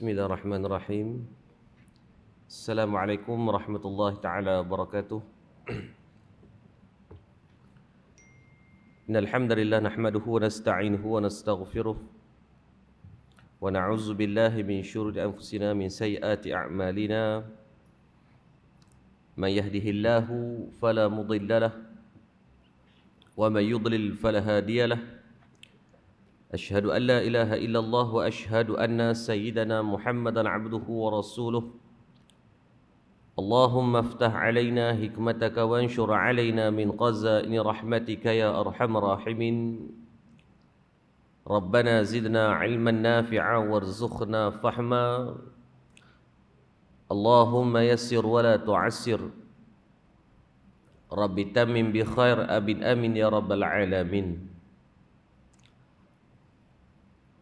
Bismillahirrahmanirrahim. Assalamualaikum warahmatullahi taala wabarakatuh. Innal hamdalillah nahmaduhu wa nasta'inuhu wa nastaghfiruh wa na'udzu billahi min syururi anfusina min sayyiati a'malina. Man yahdihillahu fala mudilla lahu wa man yudlil fala hadiya lahu. Asyhadu an la ilaha illallah wa asyhadu anna sayyidana Muhammadan abduhu wa rasuluh. Allahumma aftah alaina hikmataka wa anshur alaina min qazaini rahmatika ya arhamar rahimin. Rabbana zidna ilman nafi'a warzuqna fahma. Allahumma yassir wa la tu'assir. Rabbi tamim bi khair abin amin ya rabbal alamin.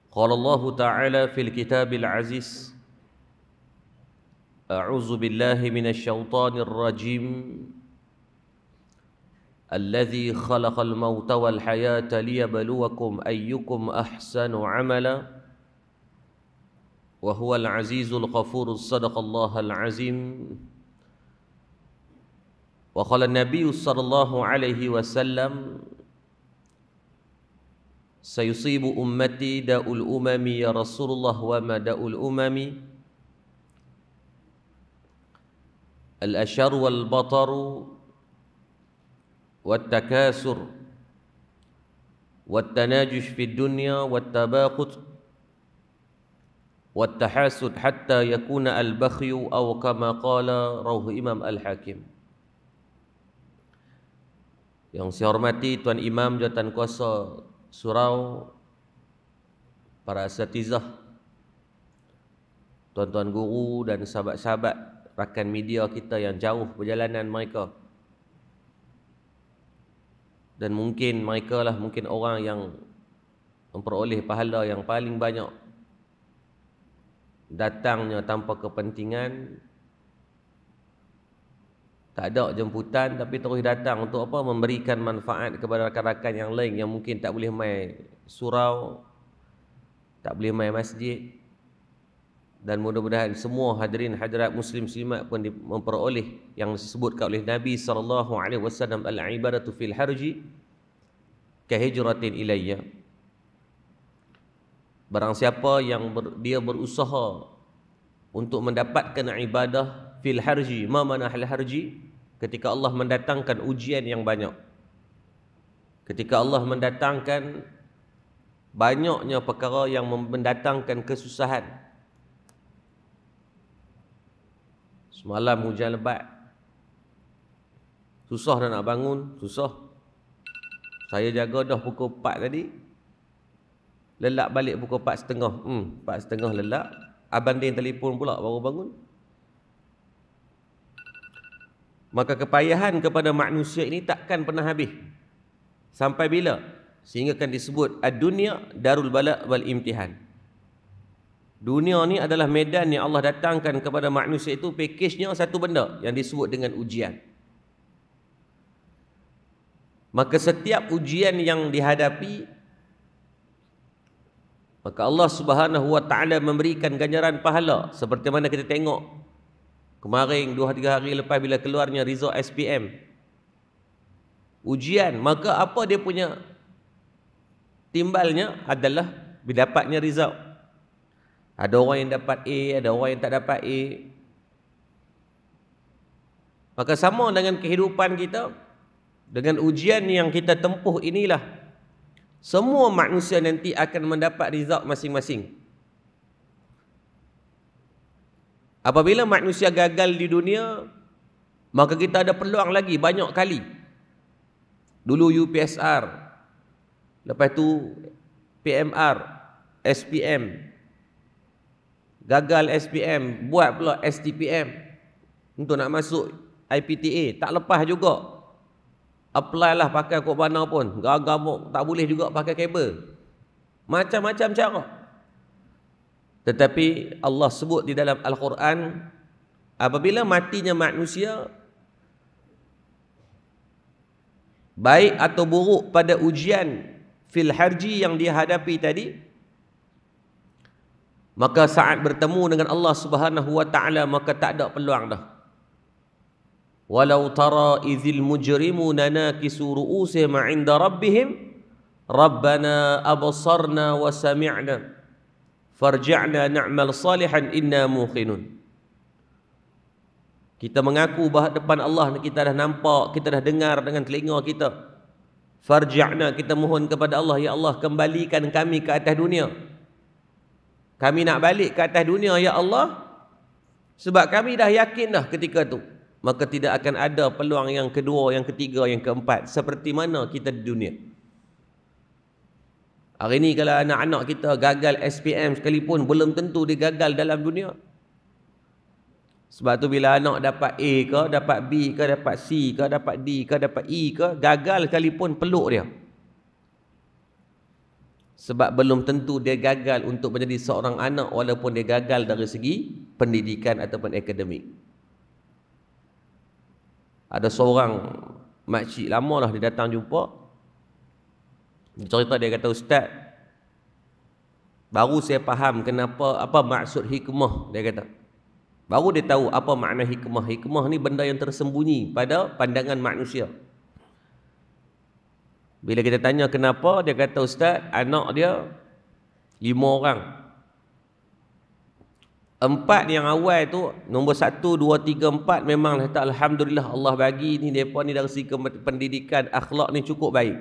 Qala Allah Ta'ala fil kitabil aziz. A'udzu billahi minasy syaithanir rajim. Alladzi khalaqal mauta wal hayata liyabluwakum ayyukum ahsanu amala. Wa huwal azizul ghafur. Shadaqallahul azim. Wa qala an-nabiy sallallahu alaihi wasallam, sayusibu ummati da'ul umami ya Rasulullah wa ma da'ul umami al-ashar wal bataru wat takasur wat tanajush fid dunya wat tabaqut wat tahasud hatta yakuna al-bakhyu aw kama qala rawahu Imam Al-Hakim. Yang saya hormati Tuan Imam Jawatan Kuasa Surau, para asatizah, tuan-tuan guru dan sahabat-sahabat rakan media kita yang jauh perjalanan mereka. Dan mungkin mereka lah mungkin orang yang memperoleh pahala yang paling banyak, datangnya tanpa kepentingan, tak ada jemputan, tapi terus datang untuk apa? Memberikan manfaat kepada rakan-rakan yang lain yang mungkin tak boleh mai surau, tak boleh mai masjid. Dan mudah-mudahan semua hadirin hadirat muslim muslimat pun memperoleh yang disebutkan oleh Nabi SAW, al-ibadatu fil harji kahijratin ilayya. Barang siapa yang dia berusaha untuk mendapatkan ibadah fil harji, ma mana hal harji? Ketika Allah mendatangkan ujian yang banyak, ketika Allah mendatangkan banyaknya perkara yang mendatangkan kesusahan. Semalam hujan lebat, susah dah nak bangun, susah. Saya jaga dah pukul 4 tadi, lelak balik pukul 4.30. 4.30 lelak, abang dia telefon pula baru bangun. Maka kepayahan kepada manusia ini takkan pernah habis. Sampai bila? Sehingga kan disebut ad-dunya darul bala wal imtihan. Dunia ni adalah medan yang Allah datangkan kepada manusia, itu pakejnya satu benda yang disebut dengan ujian. Maka setiap ujian yang dihadapi, maka Allah Subhanahu wa taala memberikan ganjaran pahala. Seperti mana kita tengok kemarin 2-3 hari lepas bila keluarnya result SPM, ujian, maka apa dia punya timbalnya adalah dapatnya result. Ada orang yang dapat A, ada orang yang tak dapat A. Maka sama dengan kehidupan kita, dengan ujian yang kita tempuh inilah, semua manusia nanti akan mendapat result masing-masing. Apabila manusia gagal di dunia, maka kita ada peluang lagi banyak kali. Dulu UPSR, lepas tu PMR, SPM. Gagal SPM, buat pula STPM untuk nak masuk IPTA, tak lepas juga. Apply lah pakai kod mana pun, gagal tak boleh juga pakai kabel. Macam-macam cara. Tetapi Allah sebut di dalam Al-Quran, apabila matinya manusia, baik atau buruk pada ujian fil harji yang dia hadapi tadi, Maka saat bertemu dengan Allah Subhanahu wa taala maka tak ada peluang dah. Walau tara idzil mujrimuna nakisu ru'usihim 'inda rabbihim rabbana absarna wa sami'na farji'na na'mal salihan inna muqinun. Kita mengaku bahawa depan Allah kita dah nampak, kita dah dengar dengan telinga kita. Farji'na, kita mohon kepada Allah, ya Allah kembalikan kami ke atas dunia. Kami nak balik ke atas dunia ya Allah, sebab kami dah yakin dah ketika tu. Maka tidak akan ada peluang yang kedua, yang ketiga, yang keempat seperti mana kita di dunia. Hari ni kalau anak-anak kita gagal SPM sekalipun belum tentu dia gagal dalam dunia. Sebab tu bila anak dapat A ke, dapat B ke, dapat C ke, dapat D ke, dapat E ke, gagal sekalipun peluk dia. Sebab belum tentu dia gagal untuk menjadi seorang anak walaupun dia gagal dari segi pendidikan ataupun akademik. Ada seorang makcik lama lah dia datang jumpa. Dia cerita, dia kata, Ustaz, baru saya faham kenapa, apa maksud hikmah, dia kata. Baru dia tahu apa makna hikmah. Hikmah ni benda yang tersembunyi pada pandangan manusia. Bila kita tanya kenapa, dia kata, Ustaz, anak dia 5 orang. 4 yang awal tu, nombor 1, 2, 3, 4 memanglah tak, alhamdulillah Allah bagi ni depa ni dari segi pendidikan, akhlak ni cukup baik.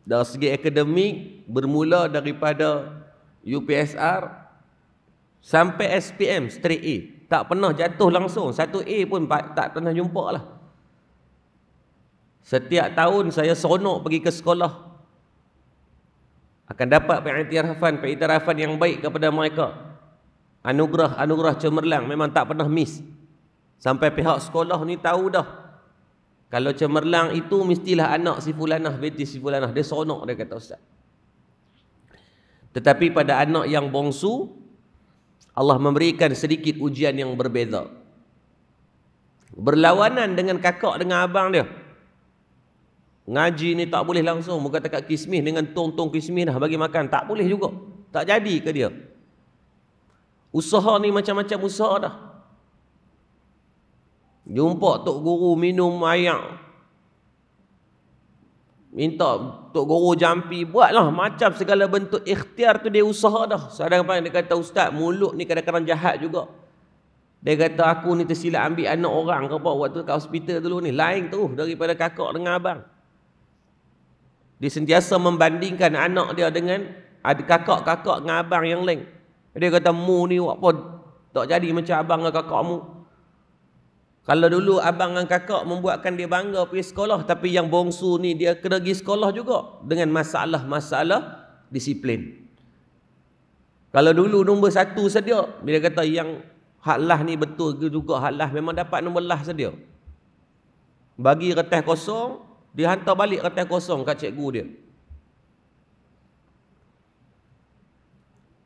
Dari segi akademik bermula daripada UPSR sampai SPM straight A. Tak pernah jatuh langsung. 1 A pun tak pernah jumpa lah. Setiap tahun saya seronok pergi ke sekolah. Akan dapat pengiktirafan yang baik kepada mereka. Anugerah cemerlang memang tak pernah miss. Sampai pihak sekolah ni tahu dah. Kalau cemerlang itu mestilah anak si fulanah, binti si fulanah. Dia seronok, dia kata Ustaz. Tetapi pada anak yang bongsu, Allah memberikan sedikit ujian yang berbeza. Berlawanan dengan kakak dengan abang dia. Ngaji ni tak boleh langsung. Bukan dekat kismis dengan tong-tong kismis dah bagi makan. Tak boleh juga. Tak jadi ke dia. Usaha ni macam-macam usaha dah. Jumpa tok guru minum air. Minta tok guru jampi. Buatlah macam segala bentuk ikhtiar tu dia usaha dah. Sedangkan dia kata, Ustaz, mulut ni kadang-kadang jahat juga. Dia kata, aku ni tersilap ambil anak orang ke apa waktu kat hospital dulu ni. Lain tu daripada kakak dengan abang. Dia sentiasa membandingkan anak dia dengan kakak-kakak dengan abang yang lain. Dia kata, mu ni apa tak jadi macam abang dengan kakakmu. Kalau dulu abang dan kakak membuatkan dia bangga pergi sekolah, tapi yang bongsu ni dia kena pergi sekolah juga dengan masalah-masalah disiplin. Kalau dulu nombor 1 sedia, bila kata yang hak lah ni betul juga, hak lah memang dapat nombor lah sedia. Bagi kertas kosong, dia hantar balik kertas kosong kat cikgu dia.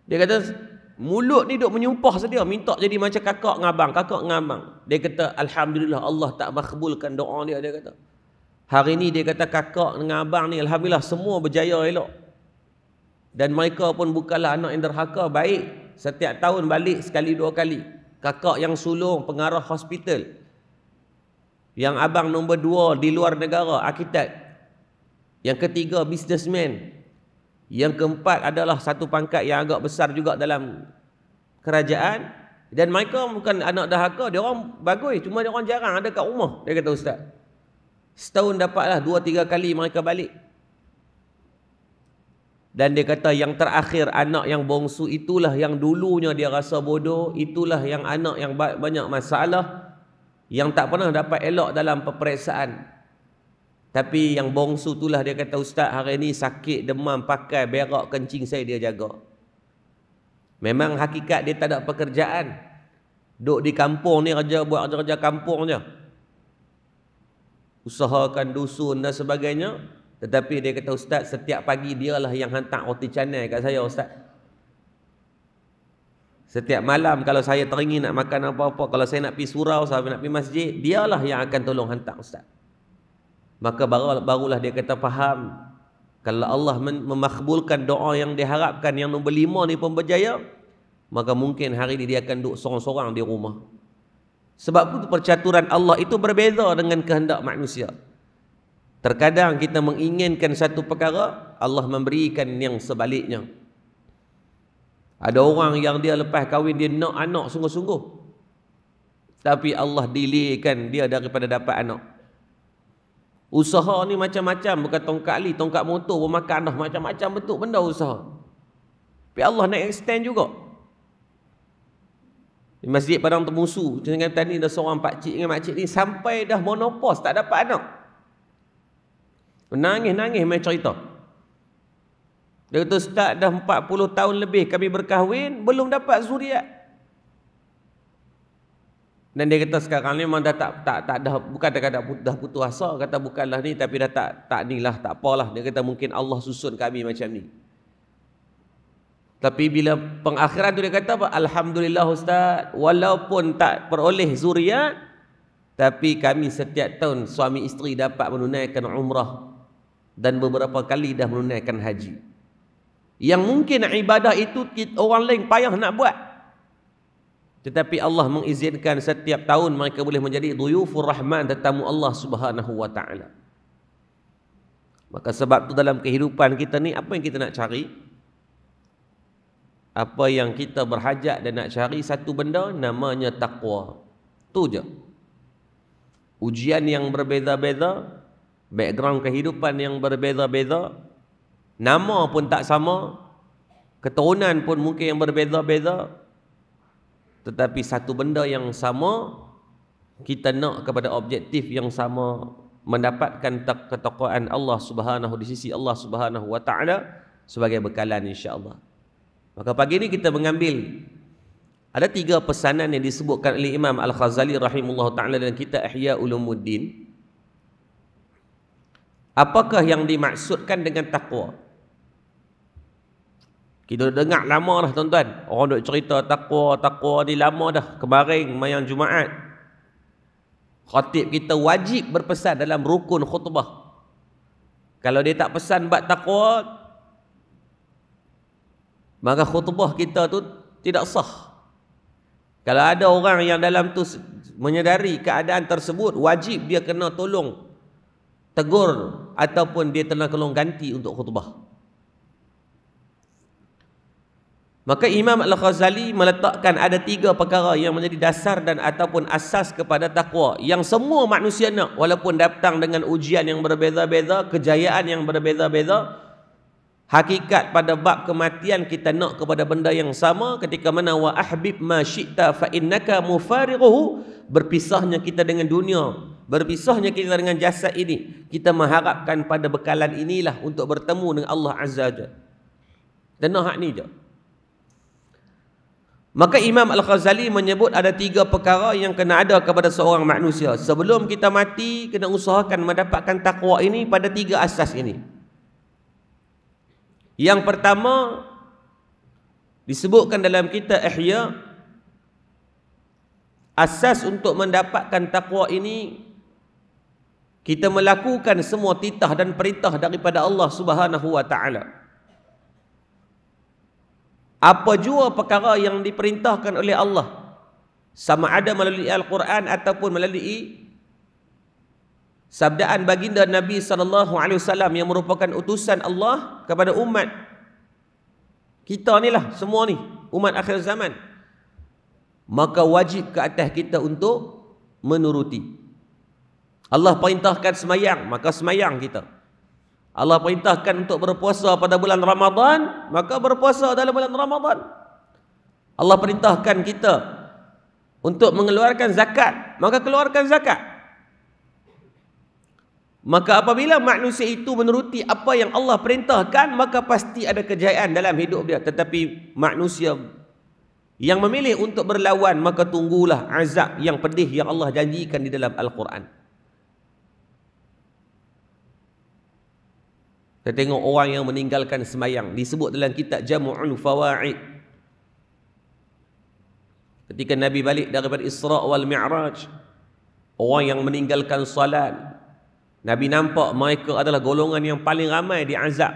Dia kata, mulut ni duk menyumpah sedia, minta jadi macam kakak dengan abang. Dia kata, alhamdulillah Allah tak makbulkan doa dia, dia kata. Hari ni dia kata kakak dengan abang ni, alhamdulillah semua berjaya elok. Dan mereka pun bukanlah anak yang derhaka, baik. Setiap tahun balik sekali 2 kali. Kakak yang sulung pengarah hospital. Yang abang nombor 2 di luar negara, arkitek. Yang ketiga businessman. Yang keempat adalah satu pangkat yang agak besar juga dalam kerajaan. Dan mereka bukan anak dahaka, dia orang bagus, cuma dia orang jarang ada kat rumah. Dia kata, Ustaz, setahun dapatlah 2-3 kali mereka balik. Dan dia kata yang terakhir, anak yang bongsu itulah yang dulunya dia rasa bodoh, itulah yang anak yang banyak masalah, yang tak pernah dapat elok dalam peperiksaan. Tapi yang bongsu itulah dia kata, Ustaz, hari ni sakit, demam, pakai, berak, kencing saya dia jaga. Memang hakikat dia tak ada pekerjaan. Duduk di kampung ni buat kerja kampung je. Usahakan dusun dan sebagainya. Tetapi dia kata, Ustaz, setiap pagi dialah yang hantar roti canai kat saya, Ustaz. Setiap malam kalau saya teringin nak makan apa-apa, kalau saya nak pergi surau, saya nak pergi masjid, dialah yang akan tolong hantar, Ustaz. Maka barulah dia kata faham. Kalau Allah memakbulkan doa yang diharapkan, yang nombor 5 ni pun berjaya, maka mungkin hari ini dia akan duduk sorang-sorang di rumah. Sebab itu percaturan Allah itu berbeza dengan kehendak manusia. Terkadang kita menginginkan satu perkara, Allah memberikan yang sebaliknya. Ada orang yang dia lepas kahwin dia nak anak sungguh-sungguh, tapi Allah delaykan dia daripada dapat anak. Usaha ni macam-macam, bukan tongkat li, tongkat motor pun makan dah, macam-macam bentuk benda usaha. Tapi Allah nak extend juga. Di Masjid Padang Temusu, dengan tadi dah seorang pakcik dengan makcik ni sampai dah monopos, tak dapat anak. Menangis-nangis main cerita. Dia kata, Ustaz, dah 40 tahun lebih kami berkahwin, belum dapat zuriat. Dan dia kata sekarang ni memang dah tak dah, bukan dah putus asa, kata bukanlah ni, tapi dah tak ni lah, tak apalah. Dia kata mungkin Allah susun kami macam ni. Tapi bila pengakhiran tu dia kata apa? Alhamdulillah Ustaz, walaupun tak peroleh zuriat, tapi kami setiap tahun suami isteri dapat menunaikan umrah dan beberapa kali dah menunaikan haji. Yang mungkin ibadah itu orang lain payah nak buat, tetapi Allah mengizinkan setiap tahun mereka boleh menjadi dhuyufur rahman, tetamu Allah Subhanahu wa taala. Maka sebab tu dalam kehidupan kita ni, apa yang kita nak cari? Apa yang kita berhajat dan nak cari, satu benda namanya taqwa. Tu je. Ujian yang berbeza-beza, background kehidupan yang berbeza-beza, nama pun tak sama, keturunan pun mungkin yang berbeza-beza, tetapi satu benda yang sama, kita nak kepada objektif yang sama, mendapatkan ketakwaan Allah Subhanahu di sisi Allah Subhanahu wa taala sebagai bekalan insya-Allah. Maka pagi ini kita mengambil ada 3 pesanan yang disebutkan oleh Imam Al-Ghazali rahimahullah taala dalam kitab Ihya Ulumuddin. Apakah yang dimaksudkan dengan takwa? Kita dengar lama dah tuan-tuan. Orang duk cerita takwa ni lama dah. Kemarin mayang Jumaat, khatib kita wajib berpesan dalam rukun khutbah. Kalau dia tak pesan bab takwa, maka khutbah kita tu tidak sah. Kalau ada orang yang dalam tu menyedari keadaan tersebut, wajib dia kena tolong tegur ataupun dia tolong ganti untuk khutbah. Maka Imam Al-Ghazali meletakkan ada 3 perkara yang menjadi dasar dan ataupun asas kepada takwa, yang semua manusia nak, walaupun datang dengan ujian yang berbeza-beza, kejayaan yang berbeza-beza. Hakikat pada bab kematian kita nak kepada benda yang sama, ketika mana wa ahbib ma syi'ta fa innaka mufarighuhu, berpisahnya kita dengan dunia, berpisahnya kita dengan jasad ini, kita mengharapkan pada bekalan inilah untuk bertemu dengan Allah Azza wa Jalla. Dan hak ni je. Maka Imam Al-Ghazali menyebut ada 3 perkara yang kena ada kepada seorang manusia. Sebelum kita mati, kena usahakan mendapatkan takwa ini pada 3 asas ini. Yang pertama disebutkan dalam kitab Ihya, asas untuk mendapatkan takwa ini, kita melakukan semua titah dan perintah daripada Allah Subhanahu wa taala. Apa jua perkara yang diperintahkan oleh Allah, sama ada melalui Al-Quran ataupun melalui sabdaan baginda Nabi SAW yang merupakan utusan Allah kepada umat kita ni lah, semua ni umat akhir zaman, maka wajib ke atas kita untuk menuruti. Allah perintahkan semayang, maka semayang kita. Allah perintahkan untuk berpuasa pada bulan Ramadan, maka berpuasa dalam bulan Ramadan. Allah perintahkan kita untuk mengeluarkan zakat, maka keluarkan zakat. Maka apabila manusia itu menuruti apa yang Allah perintahkan, maka pasti ada kejayaan dalam hidup dia. Tetapi manusia yang memilih untuk berlawan, maka tunggulah azab yang pedih yang Allah janjikan di dalam Al-Quran. Kita tengok orang yang meninggalkan semayang, disebut dalam kitab Jam'ul Fawaid. Ketika Nabi balik daripada Isra' wal Mi'raj, orang yang meninggalkan salat, Nabi nampak mereka adalah golongan yang paling ramai diazab.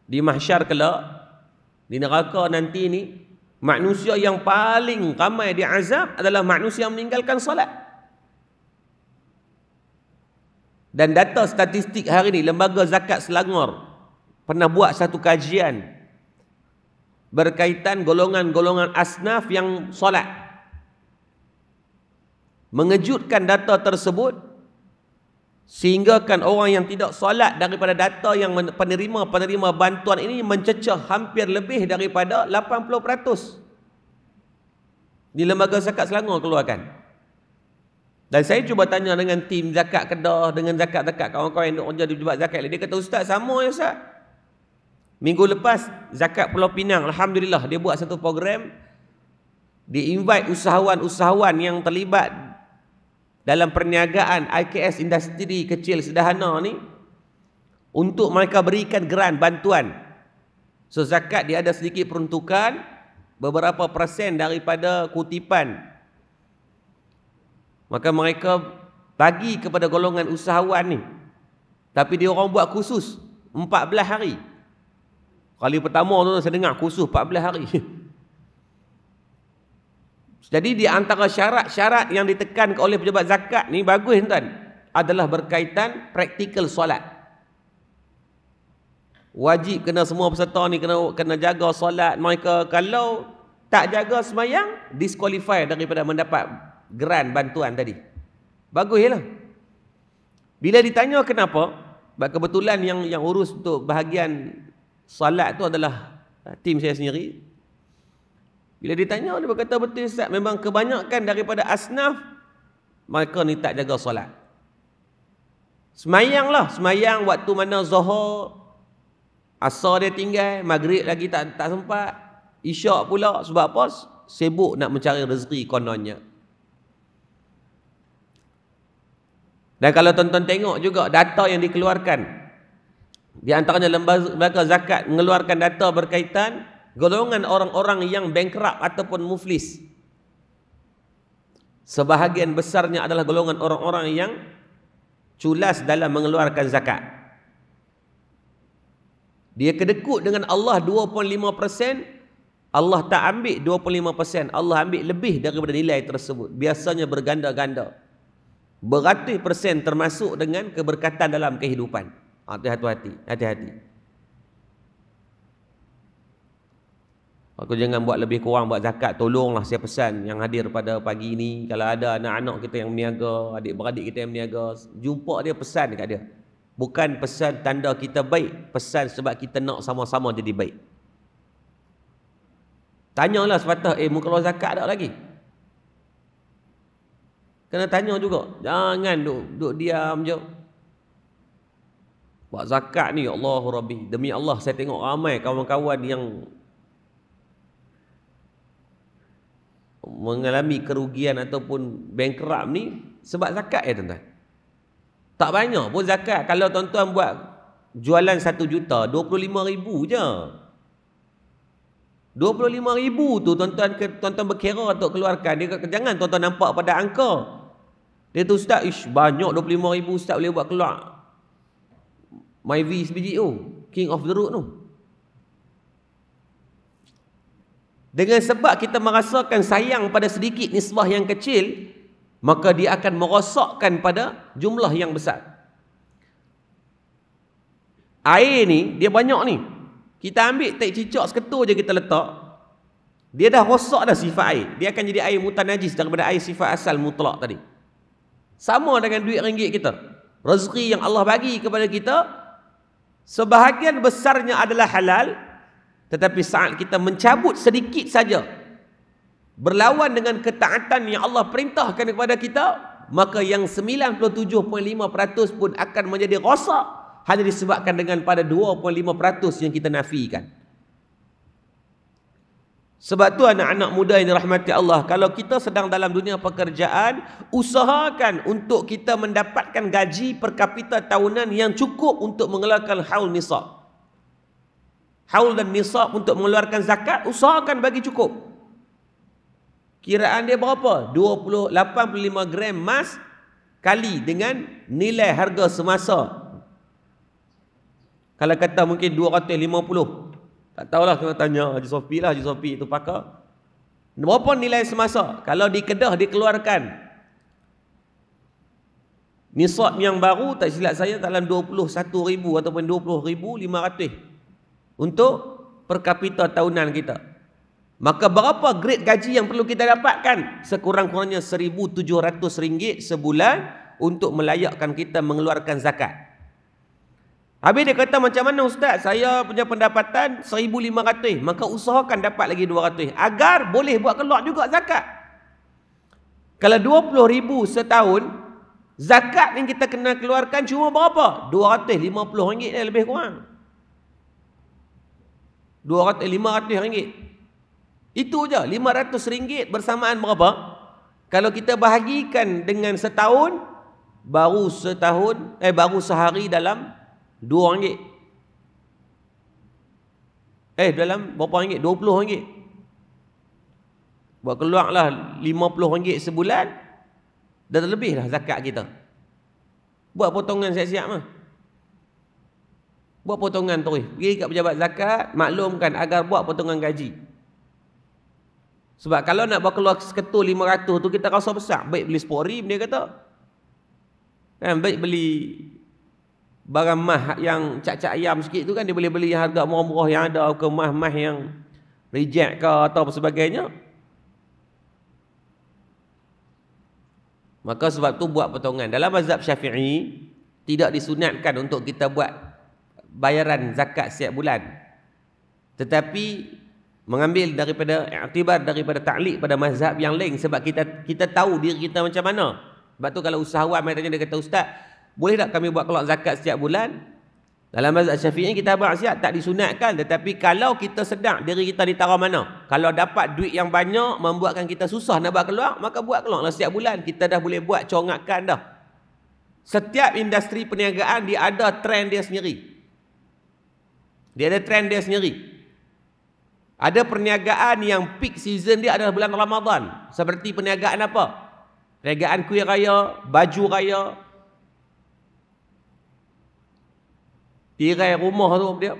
Di mahsyar kelak, di neraka nanti ni, Manusia yang paling ramai diazab adalah manusia yang meninggalkan solat. Dan data statistik hari ini, Lembaga Zakat Selangor pernah buat satu kajian berkaitan golongan-golongan asnaf yang solat. Mengejutkan data tersebut, sehinggakan orang yang tidak solat daripada data yang penerima bantuan ini mencecah hampir lebih daripada 80%. Di Lembaga Zakat Selangor keluarkan. Dan saya cuba tanya dengan tim zakat Kedah, dengan zakat-zakat kawan-kawan yang kerja di Jubat Zakat, dia kata, Ustaz, sama ya Ustaz. Minggu lepas Zakat Pulau Pinang, alhamdulillah, dia buat satu program, dia invite usahawan-usahawan yang terlibat dalam perniagaan IKS, industri kecil sederhana ni, untuk mereka berikan geran bantuan. So zakat dia ada sedikit peruntukan, beberapa persen daripada kutipan. Maka mereka bagi kepada golongan usahawan ni. Tapi dia orang buat khusus 14 hari. Kali pertama tu saya dengar khusus 14 hari. Jadi di antara syarat-syarat yang ditekan oleh pejabat zakat ni, bagus tuan, adalah berkaitan praktikal solat. Wajib kena semua peserta ni kena jaga solat mereka. Kalau tak jaga semayang, disqualify daripada mendapat geran bantuan tadi. Bagus lah. Bila ditanya kenapa, kebetulan yang urus untuk bahagian solat tu adalah tim saya sendiri. Bila ditanya, dia berkata, betul Ustaz, memang kebanyakan daripada asnaf mereka ni tak jaga solat. Semayang lah, semayang waktu mana Zuhur, Asar dia tinggal, Maghrib lagi tak sempat, Isyak pula. Sebab apa? Sibuk nak mencari rezeki kononnya. Dan kalau tuan-tuan tengok juga data yang dikeluarkan, di antaranya Lembaga Zakat mengeluarkan data berkaitan golongan orang-orang yang bankrupt ataupun muflis. Sebahagian besarnya adalah golongan orang-orang yang culas dalam mengeluarkan zakat. Dia kedekut dengan Allah 25%, Allah tak ambil 25%, Allah ambil lebih daripada nilai tersebut. Biasanya berganda-ganda. Beratus persen termasuk dengan keberkatan dalam kehidupan. Hati-hati. Aku jangan buat lebih kurang buat zakat. Tolonglah saya pesan yang hadir pada pagi ini, kalau ada anak-anak kita yang berniaga, adik-beradik kita yang berniaga, jumpa dia, pesan dekat dia. Bukan pesan tanda kita baik, pesan sebab kita nak sama-sama jadi baik. Tanyalah sepatah, muka keluar zakat tak lagi? Kena tanya juga. Jangan duduk diam je. Buat zakat ni, Allahu Rabbi, demi Allah saya tengok ramai kawan-kawan yang mengalami kerugian ataupun bankrupt ni sebab zakat ya tuan-tuan. Tak banyak pun zakat. Kalau tuan-tuan buat jualan 1 juta, 25,000 je. 25,000 tu tuan-tuan berkira untuk keluarkan. Jangan tuan-tuan nampak pada angka. Dia tu, Ustaz, banyak 25,000 Ustaz boleh buat keluar MyV sebiji tu, King of the Road tu. Dengan sebab kita merasakan sayang pada sedikit nisbah yang kecil, maka dia akan merosakkan pada jumlah yang besar. Air ni, dia banyak ni. Kita ambil tak cicak seketul je kita letak, dia dah rosak dah sifat air. Dia akan jadi air mutanajis daripada air sifat asal mutlak tadi. Sama dengan duit ringgit kita. Rezeki yang Allah bagi kepada kita, sebahagian besarnya adalah halal, tetapi saat kita mencabut sedikit saja, berlawan dengan ketaatan yang Allah perintahkan kepada kita, maka yang 97.5% pun akan menjadi rosak, hanya disebabkan dengan pada 2.5% yang kita nafikan. Sebab tu anak-anak muda yang dirahmati Allah, kalau kita sedang dalam dunia pekerjaan, usahakan untuk kita mendapatkan gaji per kapita tahunan yang cukup untuk mengeluarkan haul nisab. Haul dan nisab untuk mengeluarkan zakat, usahakan bagi cukup. Kiraan dia berapa? 85 gram emas kali dengan nilai harga semasa. Kalau kata mungkin 250, tak tahulah, kena tanya Haji Sofi lah. Haji Sofi itu pakar. Berapa nilai semasa? Kalau di Kedah dikeluarkan nisab yang baru, tak silap saya dalam 21,000 ataupun 20,500 untuk per kapita tahunan kita. Maka berapa grade gaji yang perlu kita dapatkan? Sekurang-kurangnya RM1,700 sebulan untuk melayakkan kita mengeluarkan zakat. Habis dia kata, macam mana Ustaz? Saya punya pendapatan 1,500. Maka usahakan dapat lagi 200 agar boleh buat keluar juga zakat. Kalau 20,000 setahun, zakat yang kita kena keluarkan cuma berapa? RM250 lebih kurang. RM500. Itu je, RM500 bersamaan berapa? Kalau kita bahagikan dengan setahun, baru sehari dalam RM2. Dalam berapa ringgit? RM20. Buat keluarlah RM50 sebulan, dah terlebih dah zakat kita. Buat potongan siap-siap mah. Buat potongan terus. Pergi kat pejabat zakat, maklumkan agar buat potongan gaji. Sebab kalau nak buat keluar seketul 500 tu kita rasa besar. Baik beli RM10 dia kata. Kan baik beli barang mah yang cak-cak ayam sikit tu kan, dia boleh beli harga murah-murah yang ada, ke mah-mah yang reject ke atau sebagainya. Maka sebab tu buat potongan. Dalam mazhab Syafi'i tidak disunatkan untuk kita buat bayaran zakat setiap bulan. Tetapi mengambil daripada iktibar daripada ta'liq pada mazhab yang lain, sebab kita tahu diri kita macam mana. Sebab tu kalau usahawan mai tanya, dia kata, Ustaz, boleh tak kami buat keluar zakat setiap bulan? Dalam mazhab Syafi'i kita berasiat tak disunatkan, tetapi kalau kita sedar diri kita di tara mana, kalau dapat duit yang banyak membuatkan kita susah nak buat keluar, maka buat keluarlah setiap bulan. Kita dah boleh buat corangan dah. Setiap industri perniagaan dia ada trend dia sendiri. Dia ada trend dia sendiri. Ada perniagaan yang peak season dia adalah bulan Ramadan. Seperti perniagaan apa? Perniagaan kuih raya, baju raya, tirai rumah tu dia.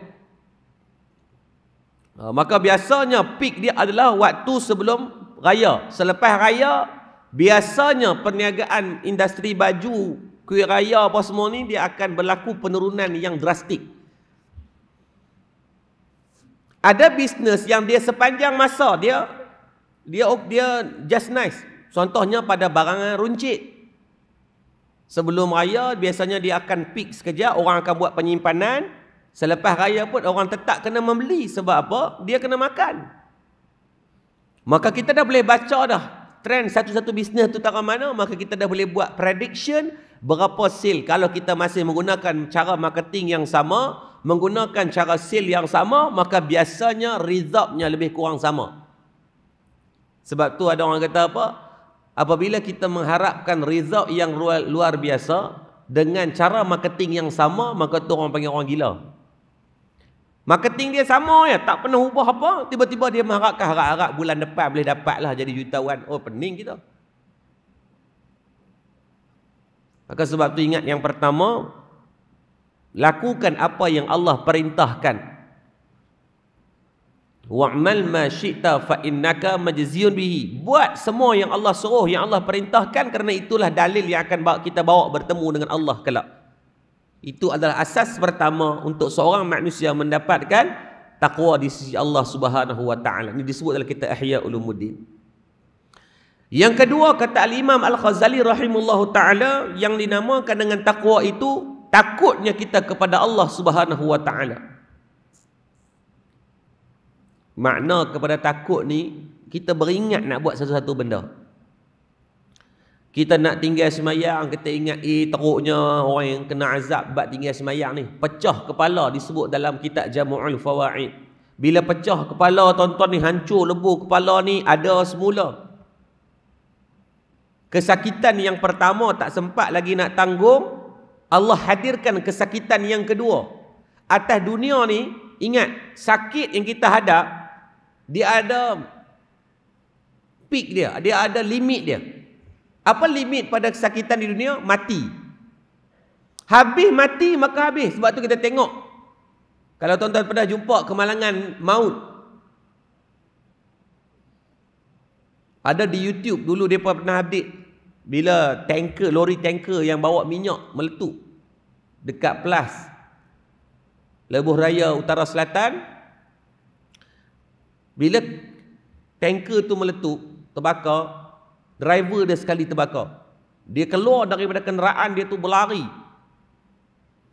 Maka biasanya peak dia adalah waktu sebelum raya. Selepas raya, biasanya perniagaan industri baju, kuih raya apa semua ni, dia akan berlaku penurunan yang drastik. Ada bisnes yang dia sepanjang masa dia just nice. Contohnya pada barangan runcit. Sebelum raya biasanya dia akan peak sekejap, orang akan buat penyimpanan. Selepas raya pun orang tetap kena membeli. Sebab apa? Dia kena makan. Maka kita dah boleh baca dah trend satu-satu bisnes tu tara mana, maka kita dah boleh buat prediction berapa sale. Kalau kita masih menggunakan cara marketing yang sama, menggunakan cara sale yang sama, maka biasanya resultnya lebih kurang sama. Sebab tu ada orang kata apa? Apabila kita mengharapkan result yang luar biasa dengan cara marketing yang sama, maka tu orang panggil orang gila. Marketing dia sama ya, tak pernah ubah apa, tiba-tiba dia mengharapkan harap-harap bulan depan boleh dapatlah jadi jutawan. Oh, pening kita. Maka sebab tu ingat, yang pertama, lakukan apa yang Allah perintahkan. Wa'mal ma syi'ta fa innaka majziyun bihi. Buat semua yang Allah suruh, yang Allah perintahkan, kerana itulah dalil yang akan kita bawa bertemu dengan Allah kelak. Itu adalah asas pertama untuk seorang manusia mendapatkan taqwa di sisi Allah Subhanahu wa taala. Ini disebut dalam kitab Ihya Ulumuddin. Yang kedua, kata Al-Imam Al-Ghazali rahimahullahu taala, yang dinamakan dengan taqwa itu takutnya kita kepada Allah Subhanahu wa taala. Makna kepada takut ni, kita beringat nak buat satu-satu benda. Kita nak tinggal semayang, kita ingat teruknya orang yang kena azab buat tinggal semayang ni. Pecah kepala disebut dalam kitab Jamu'ul Fawaid. Bila pecah kepala, tuan-tuan ni, hancur lebu kepala ni, ada semula. Kesakitan yang pertama tak sempat lagi nak tanggung, Allah hadirkan kesakitan yang kedua. Atas dunia ni, ingat, sakit yang kita hadap, dia ada peak dia, dia ada limit dia. Apa limit pada kesakitan di dunia? Mati. Habis mati, maka habis. Sebab tu kita tengok, kalau tuan-tuan pernah jumpa kemalangan maut, Ada di YouTube dulu mereka pernah update bila tanker, lori tanker yang bawa minyak meletup dekat Pelas, Lebuh Raya Utara Selatan. Bila tanker tu meletup, terbakar, driver dia sekali terbakar. Dia keluar daripada kenderaan dia tu berlari.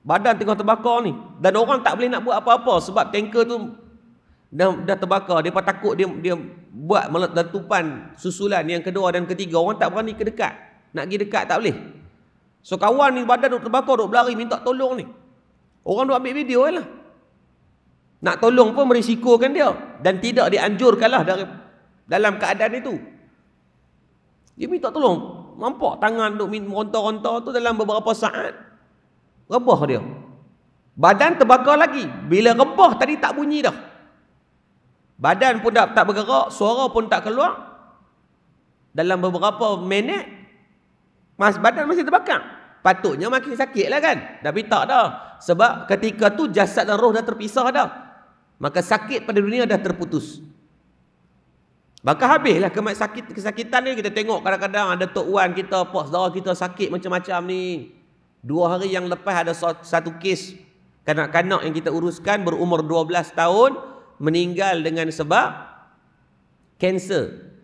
Badan tengah terbakar ni. Dan orang tak boleh nak buat apa-apa sebab tanker tu dah terbakar. Dia takut dia buat letupan susulan yang kedua dan ketiga. Orang tak berani ke dekat. Nak pergi dekat tak boleh. So kawan ni badan duk terbakar, duk berlari minta tolong ni. Orang duk ambil video lah. Nak tolong pun merisikokan dia. Dan tidak dianjurkanlah dalam keadaan itu. Dia minta tolong. Nampak tangan duk meronta-ronta tu dalam beberapa saat. Rebah dia. Badan terbakar lagi. Bila rebah tadi tak bunyi dah. Badan pun tak bergerak, suara pun tak keluar. Dalam beberapa minit, badan masih terbakar. Patutnya makin sakit lah kan. Tapi tak dah. Sebab ketika tu jasad dan roh dah terpisah dah. Maka sakit pada dunia dah terputus. Maka habislah kesakitan ni. Kita tengok kadang-kadang ada Tok Wan kita, pak saudara kita sakit macam-macam ni. 2 hari yang lepas ada satu kes kanak-kanak yang kita uruskan berumur 12 tahun meninggal dengan sebab kanser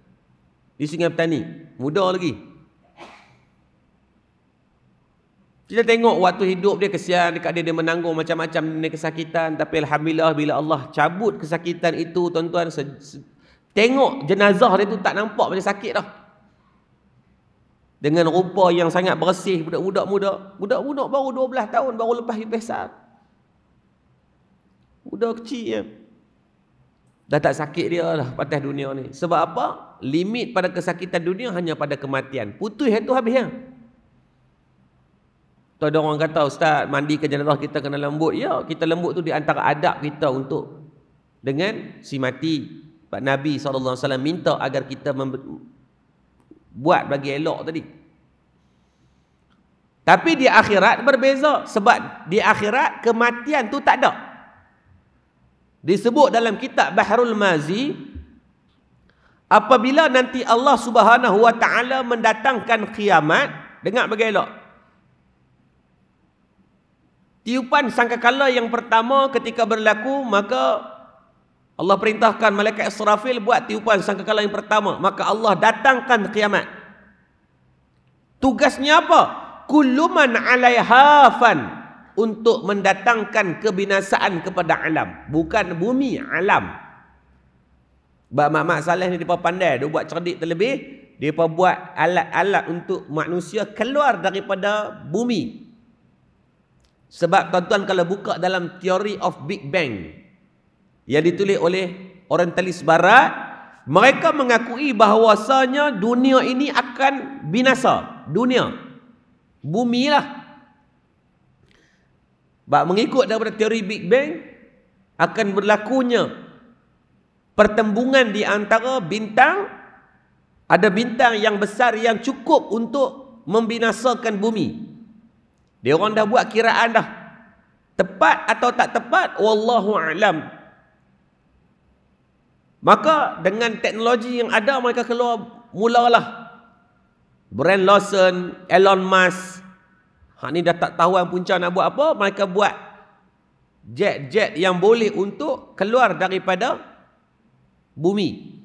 di Sungai Petani. Muda lagi. Kita tengok waktu hidup dia kesian dekat dia menanggung macam-macam kesakitan. Tapi alhamdulillah bila Allah cabut kesakitan itu, tuan-tuan, tengok jenazah dia tu tak nampak macam sakit dah. Dengan rupa yang sangat bersih, budak-budak muda. Budak-budak baru 12 tahun, baru lepas besar. Budak kecil je. Dah tak sakit dia lah atas dunia ni. Sebab apa? Limit pada kesakitan dunia hanya pada kematian. Putus itu habisnya. Tu ada orang kata, Ustaz, mandikan jenazah kita kena lembut. Ya, kita lembut tu di antara adab kita untuk dengan si mati. Pak Nabi SAW minta agar kita buat bagi elok tadi. Tapi di akhirat berbeza. Sebab di akhirat kematian tu tak ada. Disebut dalam kitab Bahrul Mazi, apabila nanti Allah Subhanahu Wa Taala mendatangkan kiamat, dengar bagi elok. Tiupan sangkakala yang pertama ketika berlaku, maka Allah perintahkan malaikat Israfil buat tiupan sangkakala yang pertama. Maka Allah datangkan kiamat. Tugasnya apa? Kullu man 'alaiha fan, untuk mendatangkan kebinasaan kepada alam. Bukan bumi, alam. Mak Saleh ni mereka pandai, dia buat cerdik terlebih. Dia buat alat-alat untuk manusia keluar daripada bumi. Sebab tuan-tuan kalau buka dalam Theory of Big Bang yang ditulis oleh orientalis barat, mereka mengakui bahawasanya dunia ini akan binasa. Dunia, bumi lah. Mengikut daripada teori Big Bang, akan berlakunya pertembungan di antara bintang. Ada bintang yang besar yang cukup untuk membinasakan bumi. Dia orang dah buat kiraan dah. Tepat atau tak tepat, wallahu a'lam. Maka dengan teknologi yang ada, mereka keluar mulalah. Brand Lawson, Elon Musk, ni dah tak tahu yang punca nak buat apa. Mereka buat jet-jet yang boleh untuk keluar daripada bumi.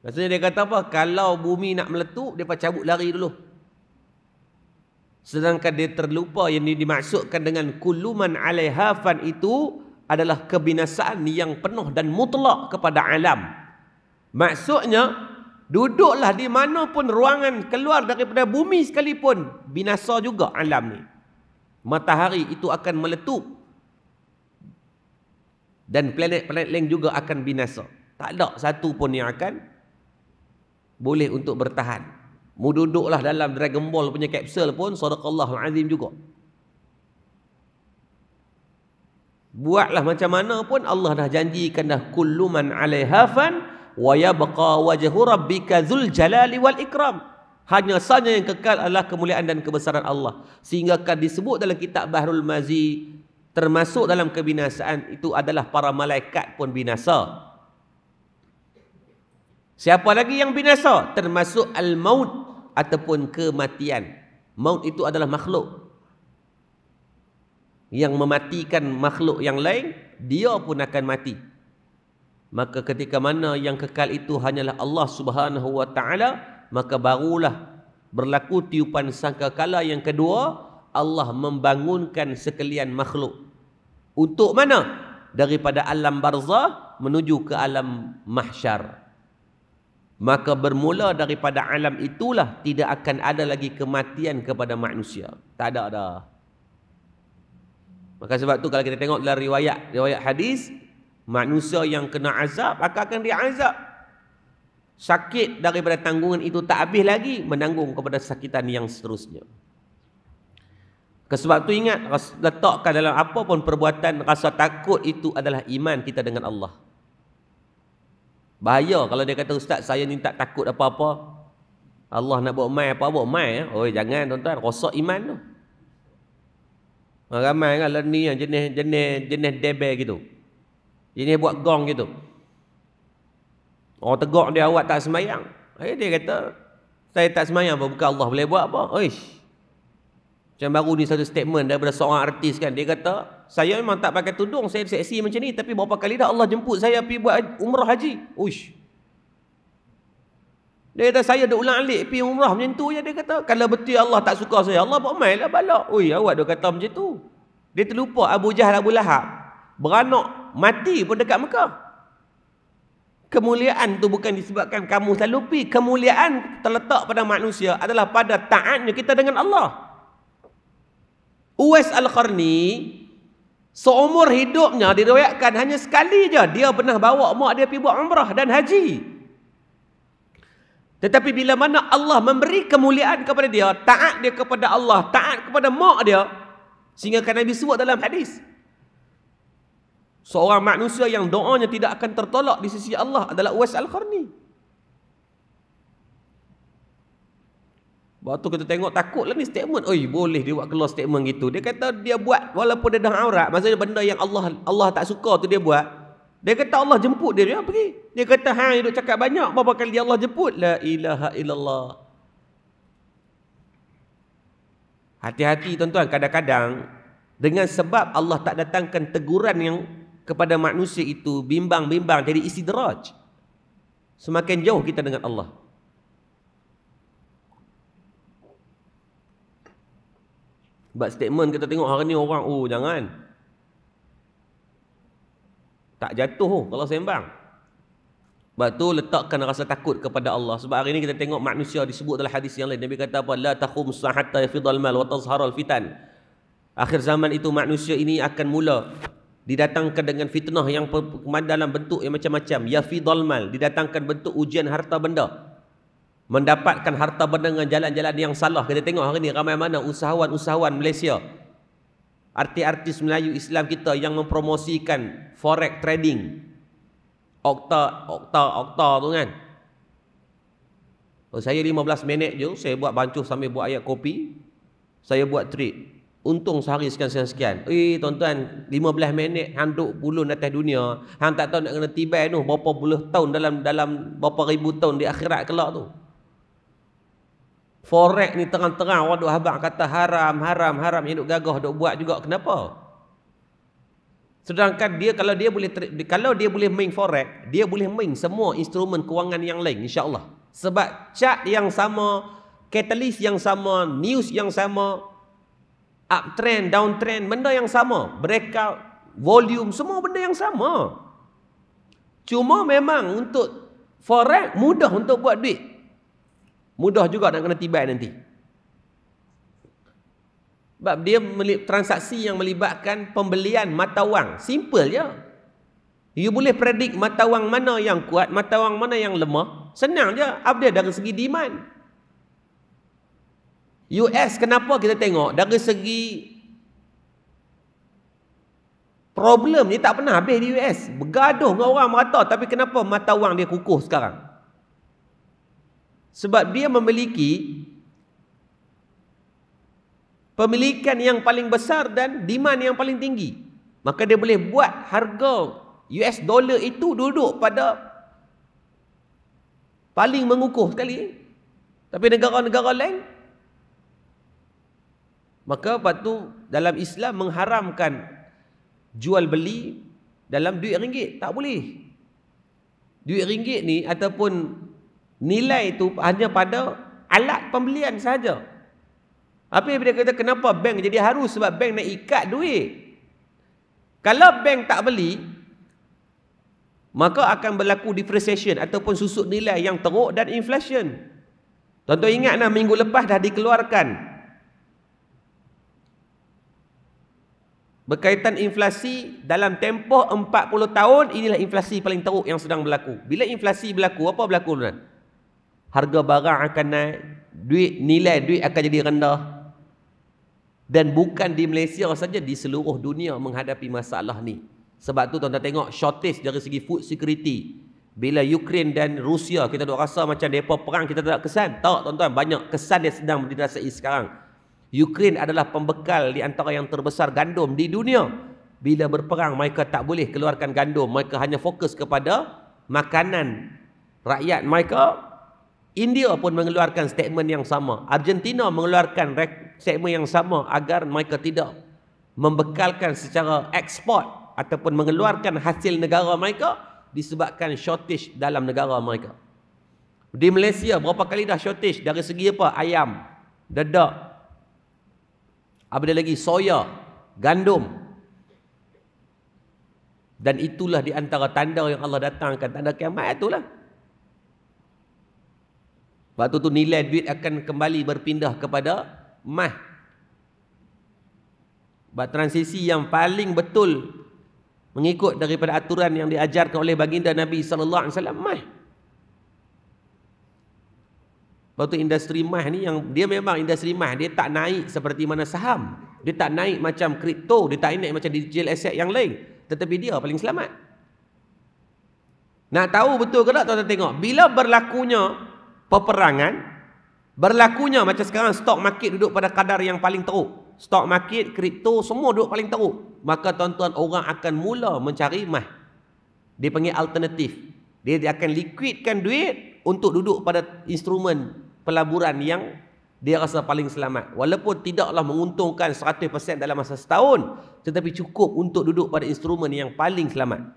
Maksudnya dia kata apa? Kalau bumi nak meletup, dia cabut lari dulu. Sedangkan dia terlupa yang dimaksudkan dengan kullu man 'alaiha fan itu adalah kebinasaan yang penuh dan mutlak kepada alam. Maksudnya, duduklah di mana pun ruangan keluar daripada bumi sekalipun, binasa juga alam ni. Matahari itu akan meletup. Dan planet-planet lain juga akan binasa. Tak ada satu pun yang akan boleh untuk bertahan. Mu duduklah dalam Dragon Ball punya kapsul pun, sadaqallahul azim juga. Buatlah macam mana pun, Allah dah janjikan dah, kullu man 'alaiha fan wa yabqa wajhu rabbika dzul jalali wal ikram. Hanya saja yang kekal adalah kemuliaan dan kebesaran Allah. Sehingga kan disebut dalam kitab Bahrul Mazi, termasuk dalam kebinasaan itu adalah para malaikat pun binasa. Siapa lagi yang binasa? Termasuk al-maut ataupun kematian. Maut itu adalah makhluk yang mematikan makhluk yang lain, dia pun akan mati. Maka ketika mana yang kekal itu hanyalah Allah Subhanahu wa taala, maka barulah berlaku tiupan sangkakala yang kedua, Allah membangunkan sekalian makhluk. Untuk mana? Daripada alam barzah menuju ke alam mahsyar. Maka bermula daripada alam itulah tidak akan ada lagi kematian kepada manusia. Tak ada dah. Maka sebab tu kalau kita tengok dalam riwayat hadis, manusia yang kena azab akan diazab. Sakit daripada tanggungan itu tak habis lagi, menanggung kepada sakitan yang seterusnya. Sebab tu ingat, letakkan dalam apa pun perbuatan, rasa takut itu adalah iman kita dengan Allah. Bahaya kalau dia kata, ustaz saya ni tak takut apa-apa, Allah nak buat mai apa buat mai. Oh jangan tuan-tuan, rosak iman tu. Ramai kan ni yang jenis debel gitu. Jenis buat gong gitu. Orang tegak dia, awak tak sembahyang. Dia kata, saya tak sembahyang apa, bukan Allah boleh buat apa. Oish. Macam baru ni satu statement daripada seorang artis kan. Dia kata, saya memang tak pakai tudung, saya seksi macam ni, tapi berapa kali dah Allah jemput saya pergi buat umrah haji. Uish. Dia kata, saya dah ulang alik pergi umrah macam tu je. Dia kata, kalau betul Allah tak suka saya, Allah buat main lah balak. Ui, awak dah kata macam tu. Dia terlupa Abu Jahal, Abu Lahab beranak mati pun dekat Mekah. Kemuliaan tu bukan disebabkan kamu selalu pergi. Kemuliaan terletak pada manusia adalah pada taatnya kita dengan Allah. Uwais Al-Qarni, seumur hidupnya diriwayatkan hanya sekali je dia pernah bawa mak dia pergi buat umrah dan haji. Tetapi bila mana Allah memberi kemuliaan kepada dia, taat dia kepada Allah, taat kepada mak dia, sehingga kan Nabi sebut dalam hadis, seorang manusia yang doanya tidak akan tertolak di sisi Allah adalah Uwais Al-Qarni. Waktu kita tengok takutlah ni statement. Oi, boleh dia buat keluar statement gitu. Dia kata dia buat walaupun dia dah aurat, maksudnya benda yang Allah tak suka tu dia buat. Dia kata Allah jemput dia, dia pergi. Dia kata hang duk cakap banyak, berapa kali Allah jemput? La ilaha illallah. Hati-hati tuan-tuan, kadang-kadang dengan sebab Allah tak datangkan teguran yang kepada manusia itu, bimbang-bimbang jadi istidraj. Semakin jauh kita dengan Allah. Sebab statement kita tengok hari ni orang, oh jangan. Tak jatuh kalau sembang. Sebab tu letakkan rasa takut kepada Allah. Sebab hari ni kita tengok manusia disebut dalam hadis yang lain. Nabi kata apa? La taqum hatta yafidhal mal wa tazharul fitan. Akhir zaman itu manusia ini akan mula didatangkan dengan fitnah yang dalam bentuk yang macam-macam. Yafidhal mal, didatangkan bentuk ujian harta benda. Mendapatkan harta benda dengan jalan-jalan yang salah. Kita tengok hari ni ramai mana usahawan-usahawan Malaysia, artis-artis Melayu Islam kita yang mempromosikan forex trading, okta tu kan. Oh, saya 15 minit je, saya buat bancuh sambil buat ayat kopi, saya buat trade, untung sehari sekian-sekian. Tuan-tuan, 15 minit hang duk bulun atas dunia, hang tak tahu nak kena tibai tu berapa puluh tahun dalam berapa ribu tahun di akhirat kelak tu. Forex ni terang-terang orang duk habaq kata haram, yang duk gagah duk buat juga. Kenapa? Sedangkan dia kalau dia boleh main forex, dia boleh main semua instrumen kewangan yang lain insya-Allah. Sebab chart yang sama, catalyst yang sama, news yang sama, uptrend, downtrend, benda yang sama, breakout, volume, semua benda yang sama. Cuma memang untuk forex mudah untuk buat duit. Mudah juga nak kena tibai nanti. Sebab dia transaksi yang melibatkan pembelian mata wang. Simple je. You boleh predict mata wang mana yang kuat, mata wang mana yang lemah. Senang je. Update dari segi demand. US kenapa kita tengok? Dari segi problem ni tak pernah habis di US. Bergaduh dengan orang merata. Tapi kenapa mata wang dia kukuh sekarang? Sebab dia memiliki pemilikan yang paling besar dan demand yang paling tinggi. Maka dia boleh buat harga US dollar itu duduk pada paling mengukuh sekali. Tapi negara-negara lain, maka lepas tu dalam Islam mengharamkan jual beli dalam duit ringgit. Tak boleh. Duit ringgit ni ataupun nilai tu hanya pada alat pembelian sahaja. Apa yang dia kata kenapa bank jadi harus? Sebab bank nak ikat duit. Kalau bank tak beli, maka akan berlaku depreciation ataupun susut nilai yang teruk dan inflation. Tuan-tuan ingat minggu lepas dah dikeluarkan berkaitan inflasi dalam tempoh 40 tahun, inilah inflasi paling teruk yang sedang berlaku. Bila inflasi berlaku, apa berlaku tuan? Harga barang akan naik, nilai duit akan jadi rendah. Dan bukan di Malaysia saja, di seluruh dunia menghadapi masalah ni. Sebab tu tuan-tuan tengok shortage dari segi food security. Bila Ukraine dan Rusia, kita duk rasa macam mereka perang, kita tak kesan. Tak tuan-tuan, banyak kesan yang sedang dirasai sekarang. Ukraine adalah pembekal di antara yang terbesar gandum di dunia. Bila berperang, mereka tak boleh keluarkan gandum. Mereka hanya fokus kepada makanan rakyat mereka. India pun mengeluarkan statement yang sama. Argentina mengeluarkan statement yang sama agar mereka tidak membekalkan secara ekspor ataupun mengeluarkan hasil negara mereka disebabkan shortage dalam negara mereka. Di Malaysia berapa kali dah shortage dari segi apa? Ayam, dedak, ada lagi soya, gandum. Dan itulah di antara tanda yang Allah datangkan, tanda kiamat itulah. Waktu tu nilai duit akan kembali berpindah kepada emas. Transisi yang paling betul mengikut daripada aturan yang diajarkan oleh baginda Nabi sallallahu alaihi wasallam, emas. Lepas tu industri emas ni yang dia memang industri emas, dia tak naik seperti mana saham. Dia tak naik macam kripto, dia tak naik macam digital asset yang lain. Tetapi dia paling selamat. Nak tahu betul ke tak tuan-tuan tengok? Bila berlakunya peperangan, berlakunya macam sekarang stock market duduk pada kadar yang paling teruk. Stock market, kripto semua duduk paling teruk. Maka tuan-tuan orang akan mula mencari emas. Dia panggil alternatif. Dia akan liquidkan duit untuk duduk pada instrumen pelaburan yang dia rasa paling selamat. Walaupun tidaklah menguntungkan 100% dalam masa setahun, tetapi cukup untuk duduk pada instrumen yang paling selamat.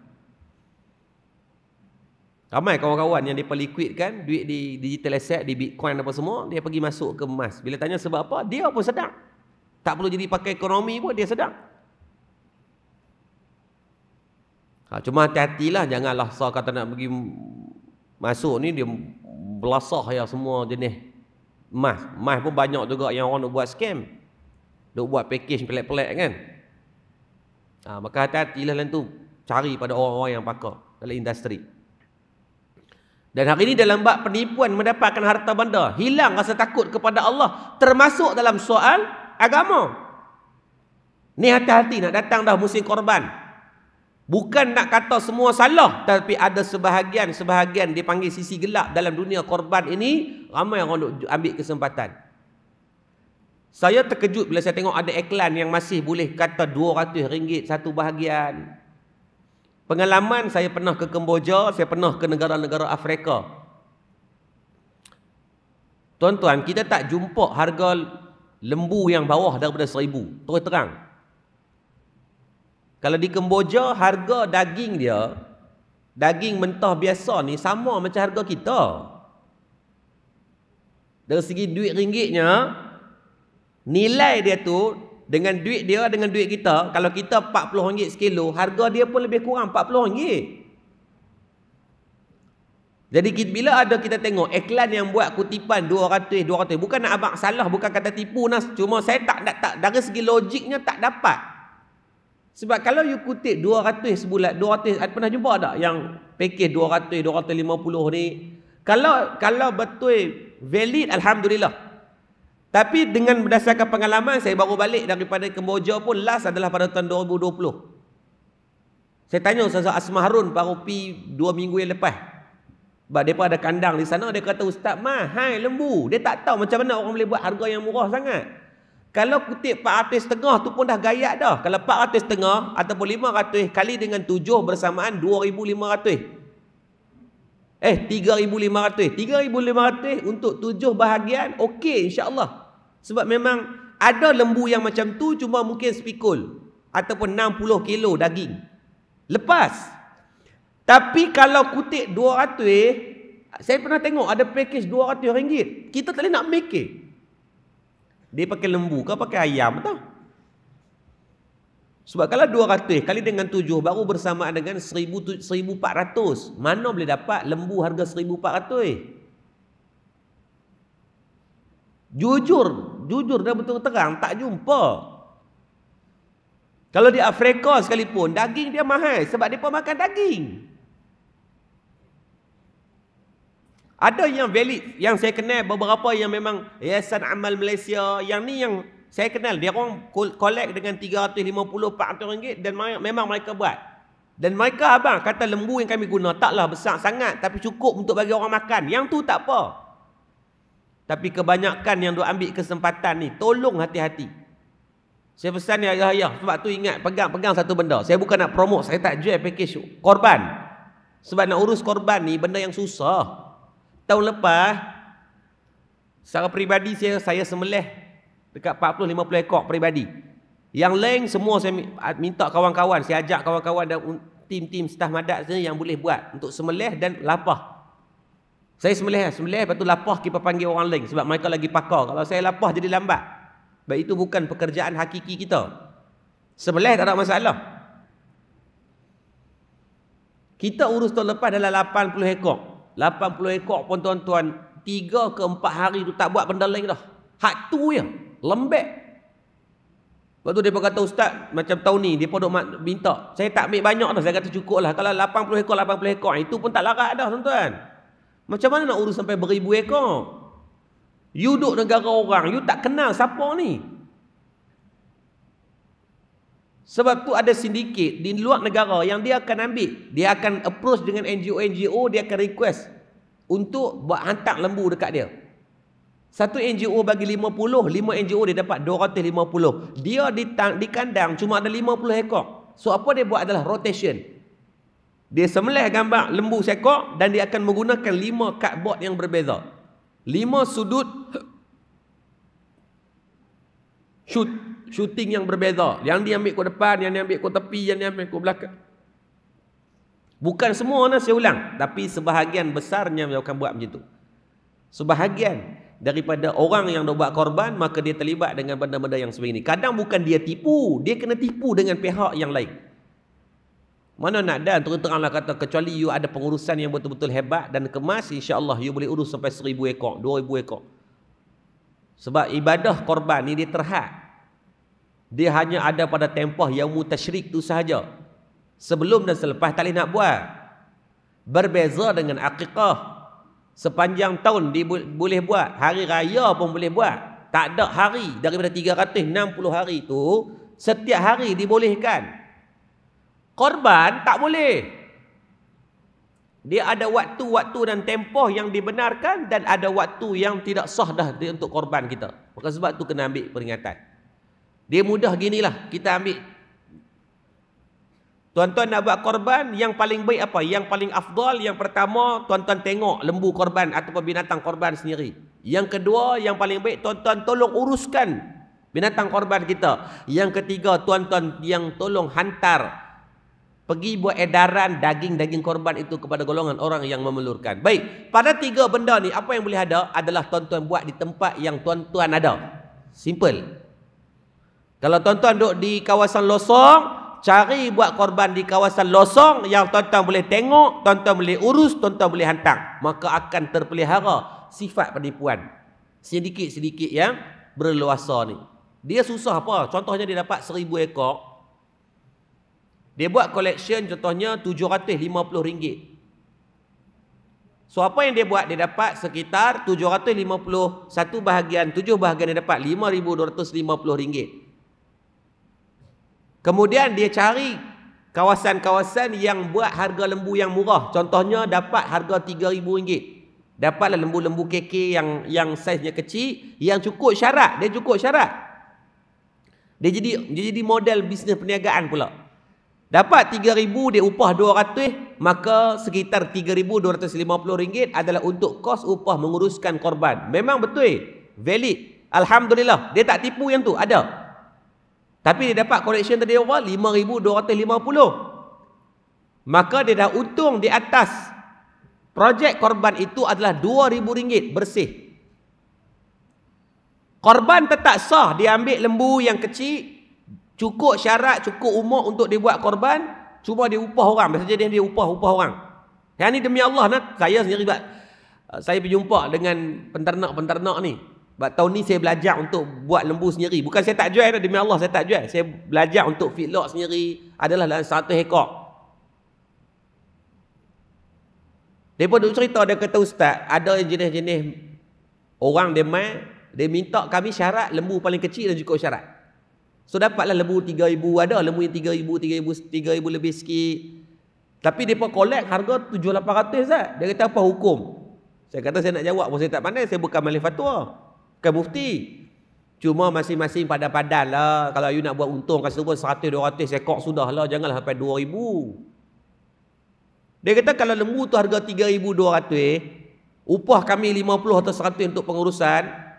Ramai kawan-kawan yang mereka liquidkan duit di digital asset, di Bitcoin apa semua, dia pergi masuk ke emas. Bila tanya sebab apa, dia pun sedang. Tak perlu jadi pakai ekonomi pun, dia sedang. Cuma hati-hatilah, janganlah saya kata nak pergi masuk ni, dia belasah ya semua jenis emas. Emas pun banyak juga yang orang nak buat scam. Nak buat package pelik-pelik kan. Maka hati-hatilah dalam tu. Cari pada orang-orang yang pakar dalam industri. Dan hari ini dalam bab penipuan mendapatkan harta benda, hilang rasa takut kepada Allah, termasuk dalam soal agama. Ni hati-hati nak datang dah musim korban. Bukan nak kata semua salah, tapi ada sebahagian dipanggil sisi gelap dalam dunia korban ini. Ramai orang nak ambil kesempatan. Saya terkejut bila saya tengok ada iklan yang masih boleh kata RM200 satu bahagian. Pengalaman saya pernah ke Kemboja, saya pernah ke negara-negara Afrika. Tuan-tuan, kita tak jumpa harga lembu yang bawah daripada 1,000. Terus terang. Kalau di Kemboja, harga daging dia, daging mentah biasa ni sama macam harga kita. Dari segi duit ringgitnya, nilai dia tu dengan duit dia dengan duit kita, kalau kita RM40 sekilo, harga dia pun lebih kurang RM40. Jadi bila ada kita tengok iklan yang buat kutipan 200, bukan nak abang salah, bukan kata tipu nas, cuma saya tak dari segi logiknya tak dapat. Sebab kalau you kutip 200 sebulan, 200, pernah jumpa tak yang package 200, 250 ni? Kalau betul valid, alhamdulillah. Tapi dengan berdasarkan pengalaman, saya baru balik daripada Kemboja pun last adalah pada tahun 2020. Saya tanya Ustaz Asma Harun baru pi 2 minggu yang lepas. Sebab mereka ada kandang di sana, dia kata Ustaz mahal lembu. Dia tak tahu macam mana orang boleh buat harga yang murah sangat. Kalau kutip 400.5 tu pun dah gayat dah. Kalau 400.5 ataupun 500 kali dengan 7 bersamaan 2,500. 3,500. 3,500 untuk 7 bahagian, okey insya-Allah. Sebab memang ada lembu yang macam tu, cuma mungkin sepikul ataupun 60 kilo daging. Lepas. Tapi kalau kutip 200, saya pernah tengok ada package RM200. Kita tak boleh nak make. Dia pakai lembu ke pakai ayam tau. Sebab kalau 200 kali dengan 7 baru bersamaan dengan 1,400. Mana boleh dapat lembu harga 1,400? Jujur dan betul terang tak jumpa. Kalau di Afrika sekalipun daging dia mahal sebab depa makan daging. Ada yang valid, yang saya kenal beberapa yang memang Yayasan Amal Malaysia, yang ni yang saya kenal, dia orang collect dengan 350-400 ringgit dan memang mereka buat. Dan mereka abang kata lembu yang kami guna taklah besar sangat tapi cukup untuk bagi orang makan. Yang tu tak apa. Tapi kebanyakan yang duk ambil kesempatan ni, tolong hati-hati. Saya pesan ya ayah, sebab tu ingat pegang satu benda. Saya bukan nak promote, saya tak jual package korban. Sebab nak urus korban ni benda yang susah. Tahun lepas secara peribadi saya sembelih dekat 40-50 ekor peribadi. Yang lain semua saya minta kawan-kawan, saya ajak kawan-kawan dan tim-tim staf madat yang boleh buat untuk sembelih dan lapah. Saya sembelih lepas tu lapah kita panggil orang lain sebab mereka lagi pakar. Kalau saya lapah jadi lambat. Sebab itu bukan pekerjaan hakiki kita. Sembelih tak ada masalah. Kita urus tahun lepas dalam 80 ekor. 80 ekor pun tuan-tuan, 3 ke 4 hari tu tak buat benda lain dah. Hak tu je, lembek. Lepas tu dia kata, ustaz, macam tahun ni, dia pun minta. Saya tak ambil banyak dah, saya kata cukup lah. Kalau 80 ekor, itu pun tak larat dah tuan-tuan. Macam mana nak urus sampai beribu ekor? You duduk negara orang, you tak kenal siapa ni. Sebab tu ada sindiket di luar negara yang dia akan ambil. Dia akan approach dengan NGO, dia akan request untuk buat hantar lembu dekat dia. Satu NGO bagi 50, 5 NGO dia dapat 250. Dia di kandang cuma ada 50 ekor. So apa dia buat adalah rotation. Dia sembelih gambar lembu seekor dan dia akan menggunakan 5 cardboard yang berbeza. 5 sudut shooting yang berbeza. Yang dia ambil ke depan, yang dia ambil ke tepi, yang dia ambil ke belakang. Bukan semua saya ulang, tapi sebahagian besarnya dia akan buat macam tu. Sebahagian daripada orang yang dah buat korban, maka dia terlibat dengan benda-benda yang sebegini. Kadang bukan dia tipu, dia kena tipu dengan pihak yang lain. Mana nak dan terang-teranglah kata, kecuali you ada pengurusan yang betul-betul hebat dan kemas, insya-Allah you boleh urus sampai 1,000 ekor, 2,000 ekor. Sebab ibadah korban ni dia terhad. Dia hanya ada pada tempoh yaumut tasyrik tu sahaja. Sebelum dan selepas tak boleh nak buat. Berbeza dengan akikah. Sepanjang tahun dia boleh buat, hari raya pun boleh buat. Tak ada hari daripada 360 hari tu setiap hari dibolehkan. Korban tak boleh. Dia ada waktu-waktu dan tempoh yang dibenarkan dan ada waktu yang tidak sah dah untuk korban kita. Maka sebab tu kena ambil peringatan. Dia mudah ginilah, kita ambil. Tuan-tuan nak buat korban, yang paling baik apa? Yang paling afdal, yang pertama, tuan-tuan tengok lembu korban ataupun binatang korban sendiri. Yang kedua, yang paling baik, tuan-tuan tolong uruskan binatang korban kita. Yang ketiga, tuan-tuan yang tolong hantar, pergi buat edaran daging-daging korban itu kepada golongan orang yang memerlukan. Baik, pada 3 benda ni, apa yang boleh ada adalah tuan-tuan buat di tempat yang tuan-tuan ada. Simple. Kalau tuan-tuan duduk di kawasan losong, cari buat korban di kawasan losong yang tuan-tuan boleh tengok, tuan-tuan boleh urus, tuan-tuan boleh hantar. Maka akan terpelihara sifat penipuan. Sedikit-sedikit yang berleluasa ni. Dia susah apa? Contohnya dia dapat 1,000 ekor. Dia buat collection contohnya RM750. So apa yang dia buat? Dia dapat sekitar 751 bahagian 7 bahagian dia dapat RM5,250. Kemudian dia cari kawasan-kawasan yang buat harga lembu yang murah. Contohnya dapat harga RM3,000. Dapatlah lembu-lembu keke yang saiznya kecil, yang cukup syarat. Dia cukup syarat. Dia jadi model bisnes perniagaan pula. Dapat 3,000 dia upah 200, maka sekitar 3,250 ringgit adalah untuk kos upah menguruskan korban. Memang betul, valid. Alhamdulillah, dia tak tipu yang tu, ada. Tapi dia dapat collection tadi apa? 5,250. Maka dia dah untung di atas projek korban itu adalah 2,000 ringgit bersih. Korban tetap sah, dia ambil lembu yang kecil, cukup syarat, cukup umur untuk dibuat korban, cuma dia upah orang. Biasanya dia upah orang. Yang ni demi Allah, saya sendiri saya berjumpa dengan penternak ni. Tahun ni saya belajar untuk buat lembu sendiri. Bukan saya tak jual, demi Allah saya tak jual. Saya belajar untuk feedlot sendiri, adalah dalam 100 ekor. Dia pun duk cerita, dia kata, Ustaz, ada jenis-jenis orang dia minta kami syarat lembu paling kecil dan cukup syarat. So dapatlah lembu 3,000, ada lembu yang 3,000 lebih sikit. Tapi dia pun collect harga 7,800 Ustaz. Dia kata apa hukum? Saya kata saya nak jawab pun saya tak pandai, saya bukan ahli fatwa, bukan mufti. Cuma masing-masing padan-padan lah. Kalau you nak buat untung kat situ pun 100-200 ekor sudah lah, janganlah sampai 2,000. Dia kata kalau lembu tu harga 3,200, upah kami 50 atau 100 untuk pengurusan,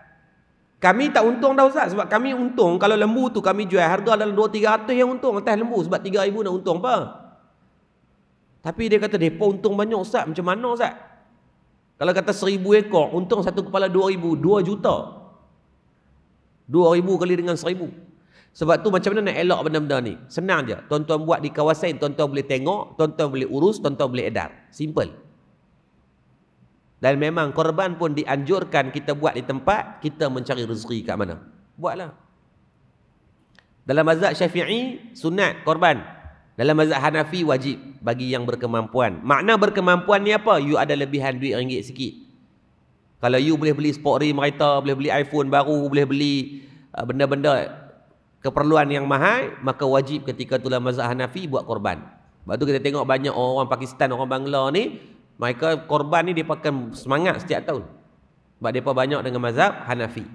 kami tak untung dah Ustaz. Sebab kami untung kalau lembu tu kami jual harga dalam 200-300 yang untung atas lembu. Sebab 3,000 nak untung apa? Tapi dia kata mereka untung banyak Ustaz. Macam mana Ustaz? Kalau kata 1,000 ekor, untung satu kepala 2,000, 2 juta. 2,000 kali dengan 1,000. Sebab tu macam mana nak elak benda-benda ni? Senang je. Tuan-tuan buat di kawasan, tuan-tuan boleh tengok, tuan-tuan boleh urus, tuan-tuan boleh edar. Simple. Dan memang korban pun dianjurkan kita buat di tempat kita mencari rezeki kat mana. Buatlah. Dalam mazhab Syafi'i, sunat korban. Dalam mazhab Hanafi, wajib bagi yang berkemampuan. Makna berkemampuan ni apa? You ada lebihan duit ringgit sikit. Kalau you boleh beli sport rim kereta, boleh beli iPhone baru, boleh beli benda-benda keperluan yang mahal, maka wajib ketika tu dalam mazhab Hanafi buat korban. Sebab tu kita tengok banyak orang Pakistan, orang Bangla ni, mereka korban ni dia pakai semangat setiap tahun. Sebab mereka banyak dengan mazhab Hanafi.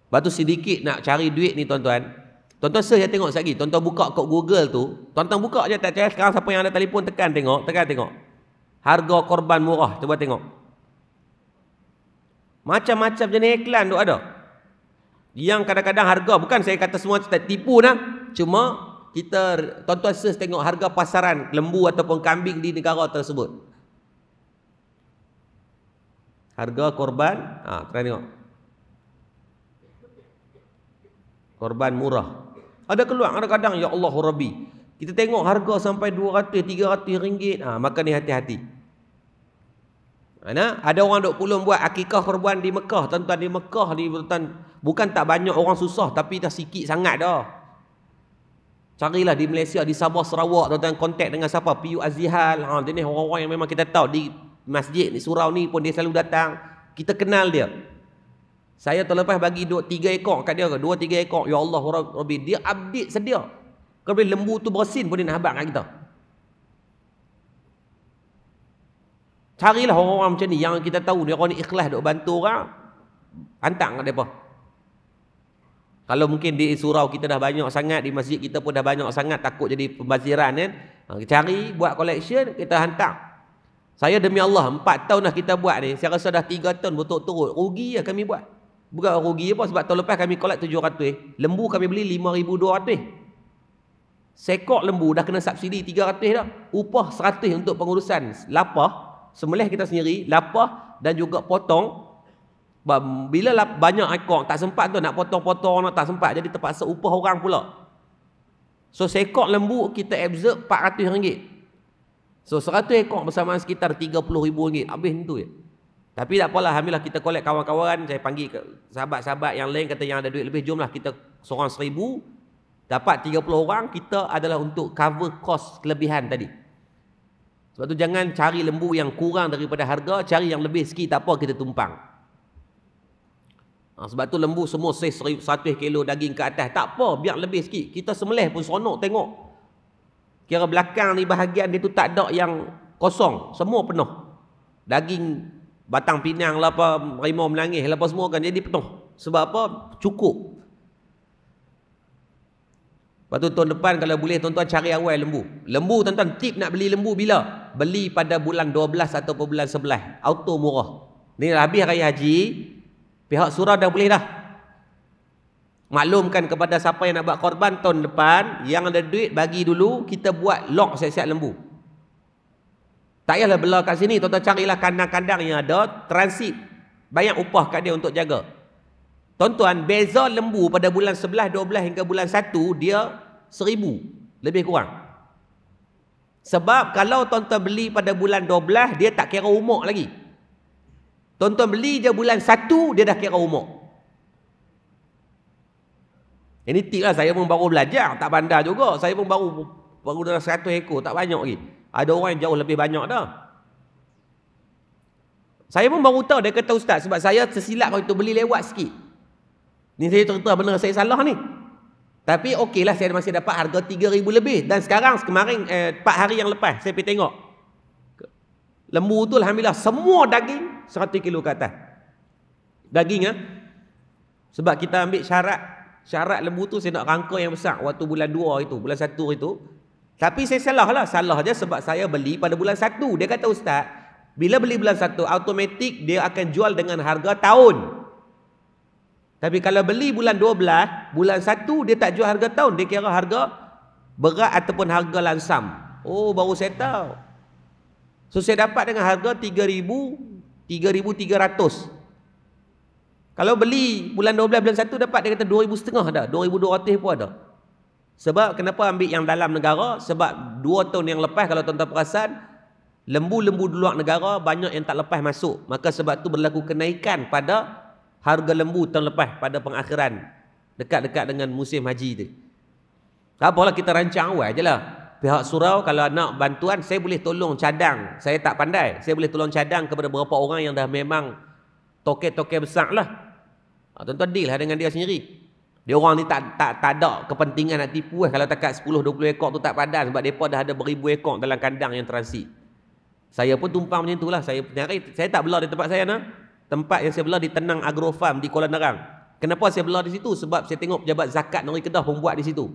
Lepas tu sedikit nak cari duit ni tuan-tuan. Tuan-tuan saya tengok sekali. Tuan-tuan buka kat Google tu. Tuan-tuan buka je. Sekarang siapa yang ada telefon tekan tengok. Harga korban murah. Cuba tengok. Macam-macam jenis iklan tu ada. Yang kadang-kadang harga. Bukan saya kata semua tak tipu dah. Cuma kita, tuan-tuan search tengok harga pasaran lembu ataupun kambing di negara tersebut. Harga korban, try tengok. Korban murah. Ada keluar kadang-kadang, ya Allah Rabbi. Kita tengok harga sampai 200-300 ringgit. Maka ni hati-hati. Ada orang duk pulung buat akikah korban di Mekah. Tuan-tuan di Mekah ni, bukan tak banyak orang susah, tapi dah sikit sangat dah. Carilah di Malaysia, di Sabah, Sarawak, tuan-tuan kontak dengan siapa? PU Azihal. Dia ni orang-orang yang memang kita tahu di masjid di surau ni pun dia selalu datang. Kita kenal dia. Saya tahun lepas bagi 3 ekor kat dia, 2-3 ekor. Ya Allah Rabbi, dia update sedia. Kalau lembu tu bersin pun dia nak habaq kat kita. Carilah orang-orang macam ni yang kita tahu dia orang ni ikhlas duk bantu orang. Hantar kat depa. Kalau mungkin di surau kita dah banyak sangat, di masjid kita pun dah banyak sangat, takut jadi pembaziran kan. Cari, buat collection, kita hantar. Saya demi Allah, 4 tahun dah kita buat ni, saya rasa dah 3 tahun betul-betul. Rugi lah kami buat. Bukan rugi apa, sebab tahun lepas kami collect 700. Lembu kami beli 5,200. Sekok lembu dah kena subsidi 300 dah. Upah 100 untuk pengurusan lapah, sembelih kita sendiri, lapah dan juga potong. Bila banyak ekor tak sempat tu nak potong-potong, tak sempat, jadi terpaksa upah orang pula. So sekok lembu kita absorb RM400. So 100 ekor bersamaan sekitar RM30,000. Habis tu je. Tapi tak apalah, alhamdulillah kita collect kawan-kawan. Saya panggil ke sahabat-sahabat yang lain, kata yang ada duit lebih, jomlah kita seorang 1,000, dapat 30 orang, kita adalah untuk cover kos kelebihan tadi. Sebab tu jangan cari lembu yang kurang daripada harga, cari yang lebih sikit, tak apa kita tumpang. Sebab tu lembu semua 100 kilo daging ke atas, tak apa, biar lebih sikit. Kita sembelih pun seronok tengok. Kira belakang ni bahagian dia tu tak ada yang kosong, semua penuh. Daging batang pinang lah apa, harimau melangis lah apa semua kan, jadi penuh. Sebab apa? Cukup. Lepas tu tahun depan kalau boleh tuan-tuan cari awal lembu. Lembu tuan-tuan, tip nak beli lembu bila? Beli pada bulan 12 atau bulan 11. Auto murah. Ni habis raya haji, pihak surau dah boleh dah. Maklumkan kepada siapa yang nak buat korban tahun depan, yang ada duit bagi dulu, kita buat lock siap-siap lembu. Tak payahlah belah kat sini, tuan-tuan carilah kandang-kandang yang ada, transit. Bayar upah kat dia untuk jaga. Tuan-tuan, beza lembu pada bulan 11, 12 hingga bulan 1, dia 1,000. Lebih kurang. Sebab kalau tuan-tuan beli pada bulan 12, dia tak kira umur lagi. Tuan-tuan beli je bulan 1, dia dah kira umur. Ini tip lah, saya pun baru belajar, tak pandai juga. Saya pun baru dalam 100 ekor, tak banyak lagi. Ada orang yang jauh lebih banyak dah. Saya pun baru tahu, dia kata ustaz, sebab saya tersilap waktu beli lewat sikit. Ni saya cerita benar saya salah ni. Tapi okeylah, saya masih dapat harga 3,000 lebih. Dan sekarang, kemarin 4 hari yang lepas, saya pergi tengok. Lembu tu alhamdulillah, semua daging 100 kilo ke atas. Daging sebab kita ambil syarat lembu tu saya nak rangka yang besar waktu bulan 2 itu, bulan 1 itu. Tapi saya salah lah. Salah je sebab saya beli pada bulan 1. Dia kata ustaz, bila beli bulan 1, automatik dia akan jual dengan harga tahun. Tapi kalau beli bulan 12, bulan 1 dia tak jual harga tahun, dia kira harga berat ataupun harga lansam. Oh, baru saya tahu. So saya dapat dengan harga 3,300. Kalau beli bulan 12, bulan 1 dapat dia kata 2,500 dah, 2,200 pun ada. Sebab kenapa ambil yang dalam negara? Sebab 2 tahun yang lepas kalau tuan-tuan perasan, lembu-lembu di luar negara banyak yang tak lepas masuk. Maka sebab tu berlaku kenaikan pada harga lembu tahun lepas pada pengakhiran dekat-dekat dengan musim haji tu. Tak apalah, kita rancang awal je lah. Pihak surau kalau nak bantuan, saya boleh tolong cadang. Saya tak pandai, saya boleh tolong cadang kepada beberapa orang yang dah memang toke-toke besar lah. Tuan-tuan deal lah dengan dia sendiri. Dia orang ni tak ada kepentingan nak tipu. Kalau takat 10-20 ekor tu tak padan, sebab mereka dah ada beribu ekor dalam kandang yang transit. Saya pun tumpang macam tu lah. Saya tak belah di tempat saya nah. Tempat yang saya belah di Tenang Agro Farm di Kuala Nerang. Kenapa saya belah di situ? Sebab saya tengok pejabat zakat Negeri Kedah pun buat di situ.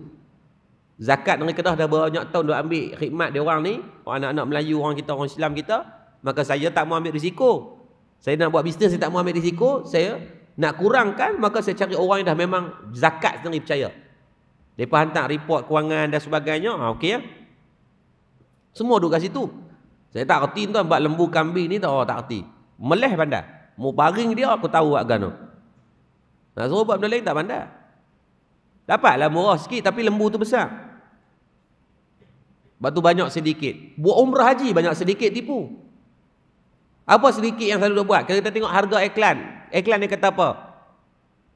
Zakat Negeri Kedah dah banyak tahun dah ambil khidmat dia orang ni, anak-anak Melayu, orang kita, orang Islam kita. Maka saya tak mau ambil risiko. Saya nak buat bisnes, saya tak mau ambil risiko. Saya nak kurangkan, maka saya cari orang yang dah memang zakat sendiri percaya. Mereka hantar report kewangan dan sebagainya. Okey ya. Semua duduk kat situ. Saya tak erti tuan, buat lembu kambing ni tak erti. Meleh pandai. Mau baring dia aku tahu agak no. Nak suruh buat benda lain tak pandai. Dapatlah murah sikit tapi lembu tu besar. Batu banyak sedikit. Buat umrah haji banyak sedikit tipu. Apa sedikit yang selalu dia buat? Kalau kita tengok harga iklan. Iklan dia kata apa?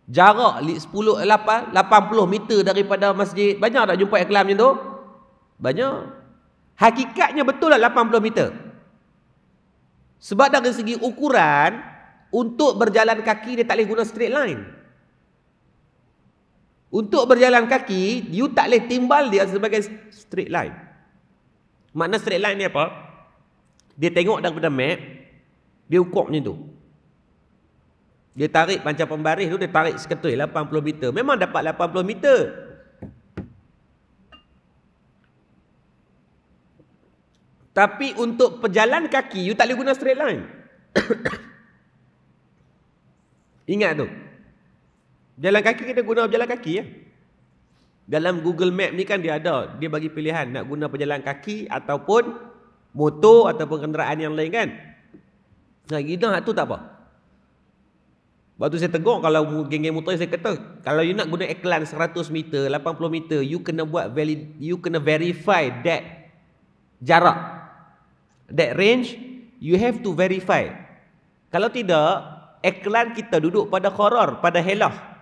Jarak 80 meter daripada masjid. Banyak tak jumpa iklan macam tu? Banyak. Hakikatnya betul lah 80 meter. Sebab dari segi ukuran, untuk berjalan kaki dia tak boleh guna straight line. Untuk berjalan kaki, you tak boleh timbal dia sebagai straight line. Makna straight line ni apa? Dia tengok daripada map, dia ukur macam tu. Dia tarik macam pembaris tu, dia tarik seketui 80 meter. Memang dapat 80 meter. Tapi untuk pejalan kaki, you tak boleh guna straight line. Ingat tu. Jalan kaki kita guna berjalan kaki ya. Dalam Google Map ni kan dia ada, dia bagi pilihan nak guna pejalan kaki ataupun motor ataupun kenderaan yang lain kan. Nah, kita tu tak apa. Lepas tu saya tegur kalau geng-geng motor saya kata, kalau you nak guna iklan 100 meter, 80 meter, you kena buat you kena verify that jarak. That range you have to verify. Kalau tidak, iklan kita duduk pada khorar, pada helah.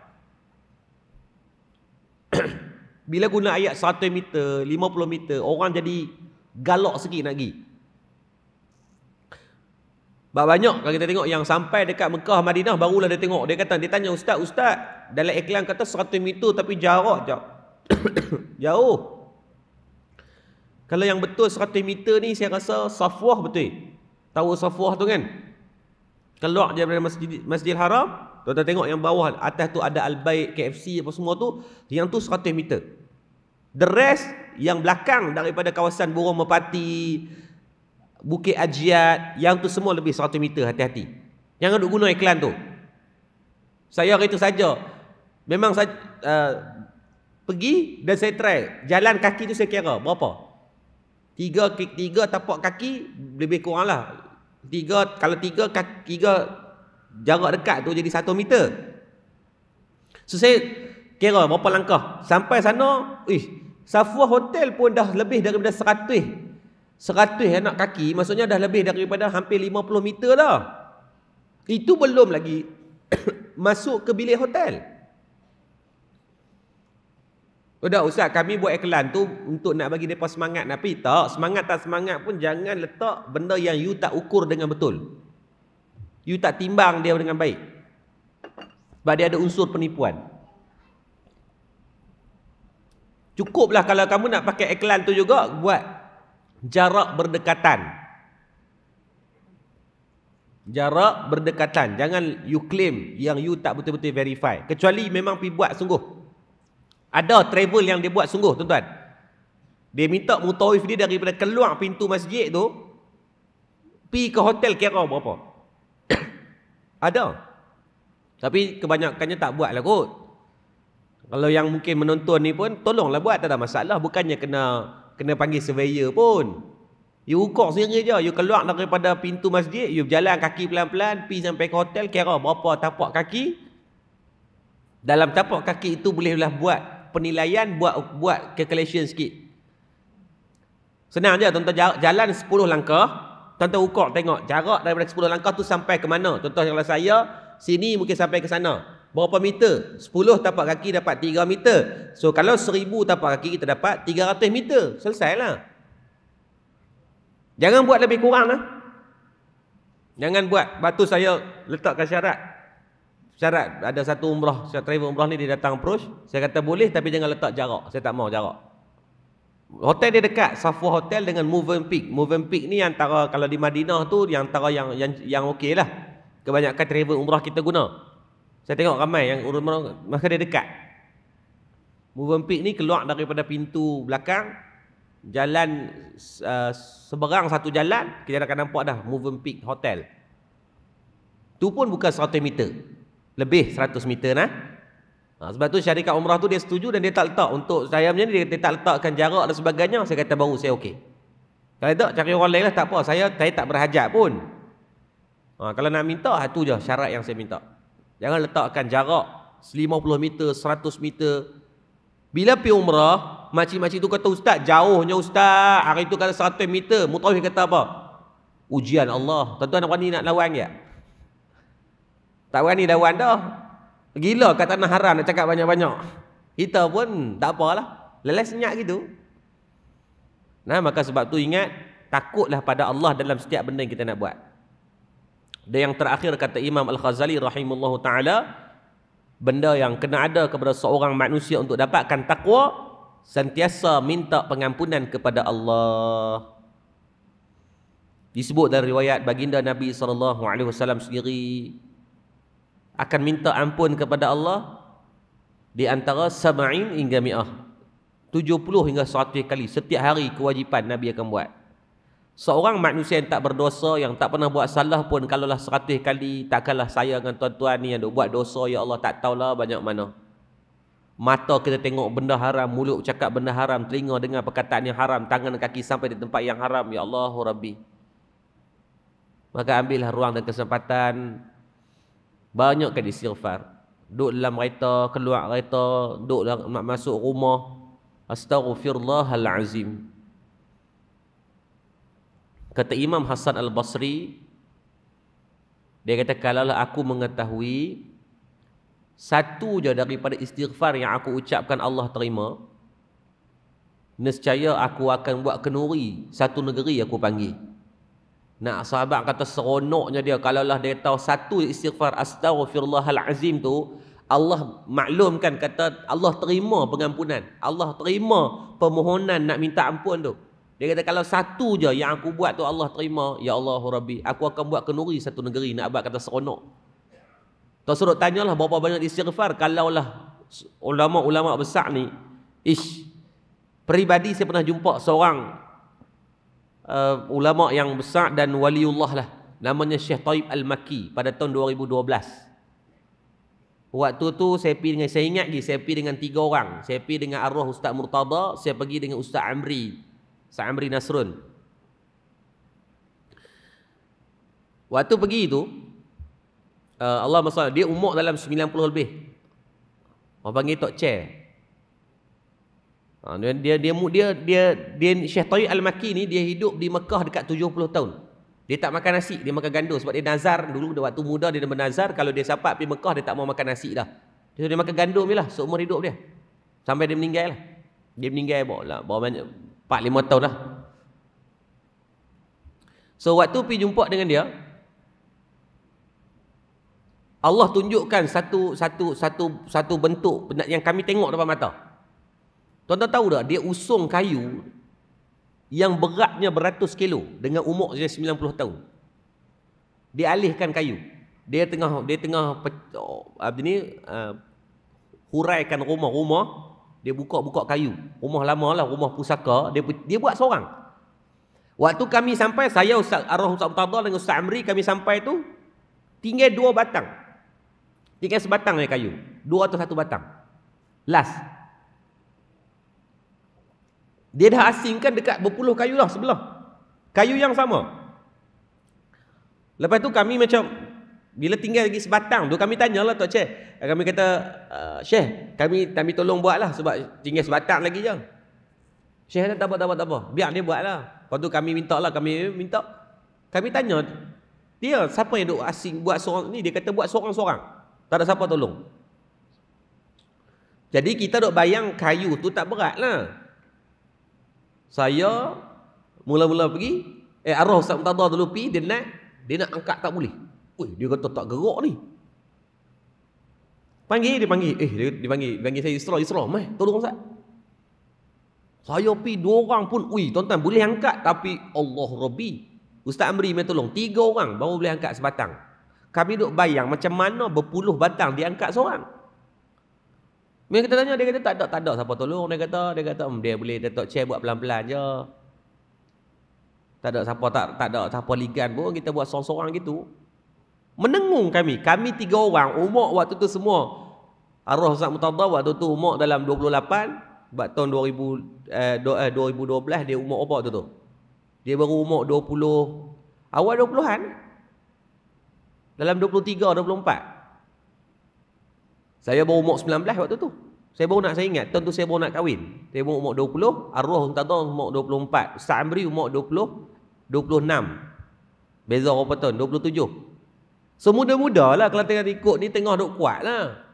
Bila guna ayat 100 meter, 50 meter, orang jadi galak sikit nak pergi. Banyak kalau kita tengok yang sampai dekat Mekah, Madinah, barulah dia tengok. Dia kata, dia tanya, Ustaz, dalam iklan kata 100 meter tapi jarak jauh. Jauh. Kalau yang betul 100 meter ni, saya rasa Safwah betul. Tahu Safwah tu kan? Keluar daripada Masjidil Haram, tuan-tuan tengok yang bawah, atas tu ada Al-Bait, KFC apa semua tu, yang tu 100 meter. The rest yang belakang daripada kawasan Burung Merpati, Bukit Ajiat, yang tu semua lebih 100 meter, hati-hati. Jangan duk guna iklan tu. Saya hari tu saja. Memang saya pergi dan saya try. Jalan kaki tu saya kira berapa? 3 tapak kaki lebih kurang lah. Kalau 3 jarak dekat tu jadi 1 meter. So saya kira berapa langkah. Sampai sana, Safwa hotel pun dah lebih daripada 100 anak kaki, maksudnya dah lebih daripada hampir 50 meter dah. Itu belum lagi masuk ke bilik hotel. Udah Ustaz, kami buat iklan tu untuk nak bagi mereka semangat. Tapi tak, semangat tak semangat pun jangan letak benda yang you tak ukur dengan betul. You tak timbang dia dengan baik. Sebab dia ada unsur penipuan. Cukuplah kalau kamu nak pakai iklan tu juga, buat jarak berdekatan. Jarak berdekatan. Jangan you claim yang you tak betul-betul verify. Kecuali memang pergi buat sungguh. Ada travel yang dia buat sungguh, tuan-tuan. Dia minta mutawif dia daripada keluar pintu masjid tu, pergi ke hotel kira berapa. Ada. Tapi kebanyakannya tak buat lah kot. Kalau yang mungkin menonton ni pun, tolonglah buat, tak ada masalah. Bukannya kena panggil surveyor pun. You ukur sendiri je. You keluar daripada pintu masjid, you berjalan kaki pelan-pelan, pergi sampai ke hotel, kira berapa tapak kaki. Dalam tapak kaki itu bolehlah buat penilaian, buat calculation sikit. Senang je, tuan-tuan, jalan 10 langkah, tuan-tuan ukur tengok jarak daripada 10 langkah tu sampai ke mana. Contoh kalau saya, sini mungkin sampai ke sana. Berapa meter? 10 tapak kaki dapat 3 meter. So kalau 1000 tapak kaki kita dapat 300 meter. Selesailah. Jangan buat lebih kurang lah. Jangan buat. Batu saya letakkan syarat. Syarat ada satu umrah, travel umrah ni dia datang approach. Saya kata boleh tapi jangan letak jarak. Saya tak mau jarak. Hotel dia dekat, Safwa Hotel dengan Movenpick. Movenpick ni antara, kalau di Madinah tu antara yang okey lah. Kebanyakan travel umrah kita guna. Saya tengok ramai yang umrah, maka dia dekat. Movenpick ni keluar daripada pintu belakang, jalan seberang satu jalan, kita akan nampak dah Movenpick Hotel. Tu pun bukan 100 meter. Lebih 100 meter nah. Sebab tu syarikat umrah tu dia setuju dan dia tak letak untuk saya punya ni, dia tak letakkan jarak dan sebagainya. Saya kata baru saya okey. Kalau tak cari orang lain lah, tak apa. Saya tak berhajat pun. Kalau nak minta, itu je syarat yang saya minta. Jangan letakkan jarak 50 meter, 100 meter. Bila pergi umrah, makcik-makcik tu kata, Ustaz, jauhnya Ustaz. Hari tu kata 100 meter. Mutawif kata apa? Ujian Allah. Tuan-tuan berani nak lawan ke? Tak berani lawan dah. Gila kat tanah haram nak cakap banyak-banyak. Kita pun tak apalah. Lelah senyap gitu. Nah, maka sebab tu ingat, takutlah pada Allah dalam setiap benda yang kita nak buat. Dan yang terakhir kata Imam Al-Ghazali rahimahullahu ta'ala, benda yang kena ada kepada seorang manusia untuk dapatkan takwa, sentiasa minta pengampunan kepada Allah. Disebut dari riwayat baginda Nabi SAW sendiri akan minta ampun kepada Allah di antara 70 hingga 70 hingga 100 kali setiap hari. Kewajipan Nabi akan buat. Seorang manusia yang tak berdosa, yang tak pernah buat salah pun, kalaulah 100 kali, takkanlah saya dengan tuan-tuan ni yang duk buat dosa, ya Allah, tak tahulah banyak mana. Mata kita tengok benda haram, mulut cakap benda haram, telinga dengar perkataan yang haram, tangan dan kaki sampai di tempat yang haram. Ya Allah Rabbi, maka ambillah ruang dan kesempatan, banyakkan istighfar. Duduk dalam kereta, keluar kereta, duduk dalam, masuk rumah, astaghfirullahalazim. Kata Imam Hasan Al-Basri, dia kata, kalaulah aku mengetahui satu je daripada istighfar yang aku ucapkan Allah terima, nescaya aku akan buat kenduri satu negeri aku panggil. Nak sahabat kata seronoknya dia, kalaulah dia tahu satu istighfar astaghfirullahalazim tu, Allah maklumkan, kata Allah terima pengampunan, Allah terima permohonan nak minta ampun tu. Dia kata kalau satu je yang aku buat tu Allah terima, ya Allah Rabbi, aku akan buat kenduri satu negeri. Nak abad kata seronok. Tak suruh tanyalah berapa banyak istighfar. Kalaulah ulama-ulama besar ni, Peribadi saya pernah jumpa seorang ulama yang besar dan waliullah lah, namanya Syekh Taib Al-Makki pada tahun 2012. Waktu tu saya ingat lagi, saya pergi dengan 3 orang. Saya pergi dengan arwah Ustaz Murtada, saya pergi dengan Ustaz Amri, Ustaz Amri Nasrun. Waktu pergi tu, Allah masalah, dia umur dalam 90 lebih. Orang panggil Tok Chair. Dia Syekh Taib Al-Makki ni dia hidup di Mekah dekat 70 tahun. Dia tak makan nasi, dia makan gandum sebab dia nazar dulu waktu muda dia bernazar kalau dia sapat pergi Mekah dia tak mau makan nasi dah. Dia makan gandum je lah seumur hidup dia. Sampai dia meninggal lah. Dia meninggal bawa banyak 4-5 tahun dah. So waktu pergi jumpa dengan dia, Allah tunjukkan satu bentuk yang kami tengok depan mata. Tuan-tuan tahu tak, dia usung kayu yang beratnya beratus kilo dengan umur dia 90 tahun. Dia alihkan kayu. Dia tengah huraikan rumah-rumah, dia buka kayu. Rumah lama lah, rumah pusaka, dia buat seorang. Waktu kami sampai, saya Ustaz Murtada dengan Ustaz Amri, kami sampai tu tinggal 2 batang. Tinggal sebatang je kayu. 2 atau 1 batang. Last. Dia dah asingkan dekat berpuluh kayu lah sebelah. Kayu yang sama. Lepas tu kami macam, bila tinggal lagi sebatang tu, kami tanyalah Tok Syekh. Kami kata, Syekh, kami tolong buat lah sebab tinggal sebatang lagi je. Syekh tak apa. Biar dia buat lah. Lepas tu kami minta. Kami tanya, dia siapa yang duk asing buat seorang ni? Dia kata buat seorang-seorang. Tak ada siapa tolong. Jadi kita duk bayang kayu tu tak berat lah. Saya mula-mula pergi, arwah Ustaz Murtada dulu pergi, dia nak angkat tak boleh. Dia kata tak gerak ni. Dia panggil saya Isra, mai tolong Ustaz. Saya pergi 2 orang pun, tuan-tuan boleh angkat, tapi Allah Rabbi. Ustaz Amri mai tolong, 3 orang baru boleh angkat sebatang. Kami duk bayang macam mana berpuluh batang dia angkat seorang. Mereka kita tanya, dia kata tak ada siapa tolong. Dia kata dia boleh Datuk Chair buat pelan-pelan je. Tak ada siapa ligan pun, kita buat sorang-sorang gitu. Menengung kami 3 orang, umur waktu tu semua arwah Ustaz Murtada waktu tu umur dalam 28, buat tahun 2012 dia umur apa tu? Dia baru umur 20, awal 20-an. Dalam 23, 24. Saya baru umur 19 waktu tu. Saya ingat, tahun tu saya baru nak kahwin. Saya baru umur 20, arwah Ustaz umur 24. Ustaz Amri umur 26. Beza berapa tahun? 27. So muda-muda lah kalau tengah ikut ni, tengah duk kuat lah.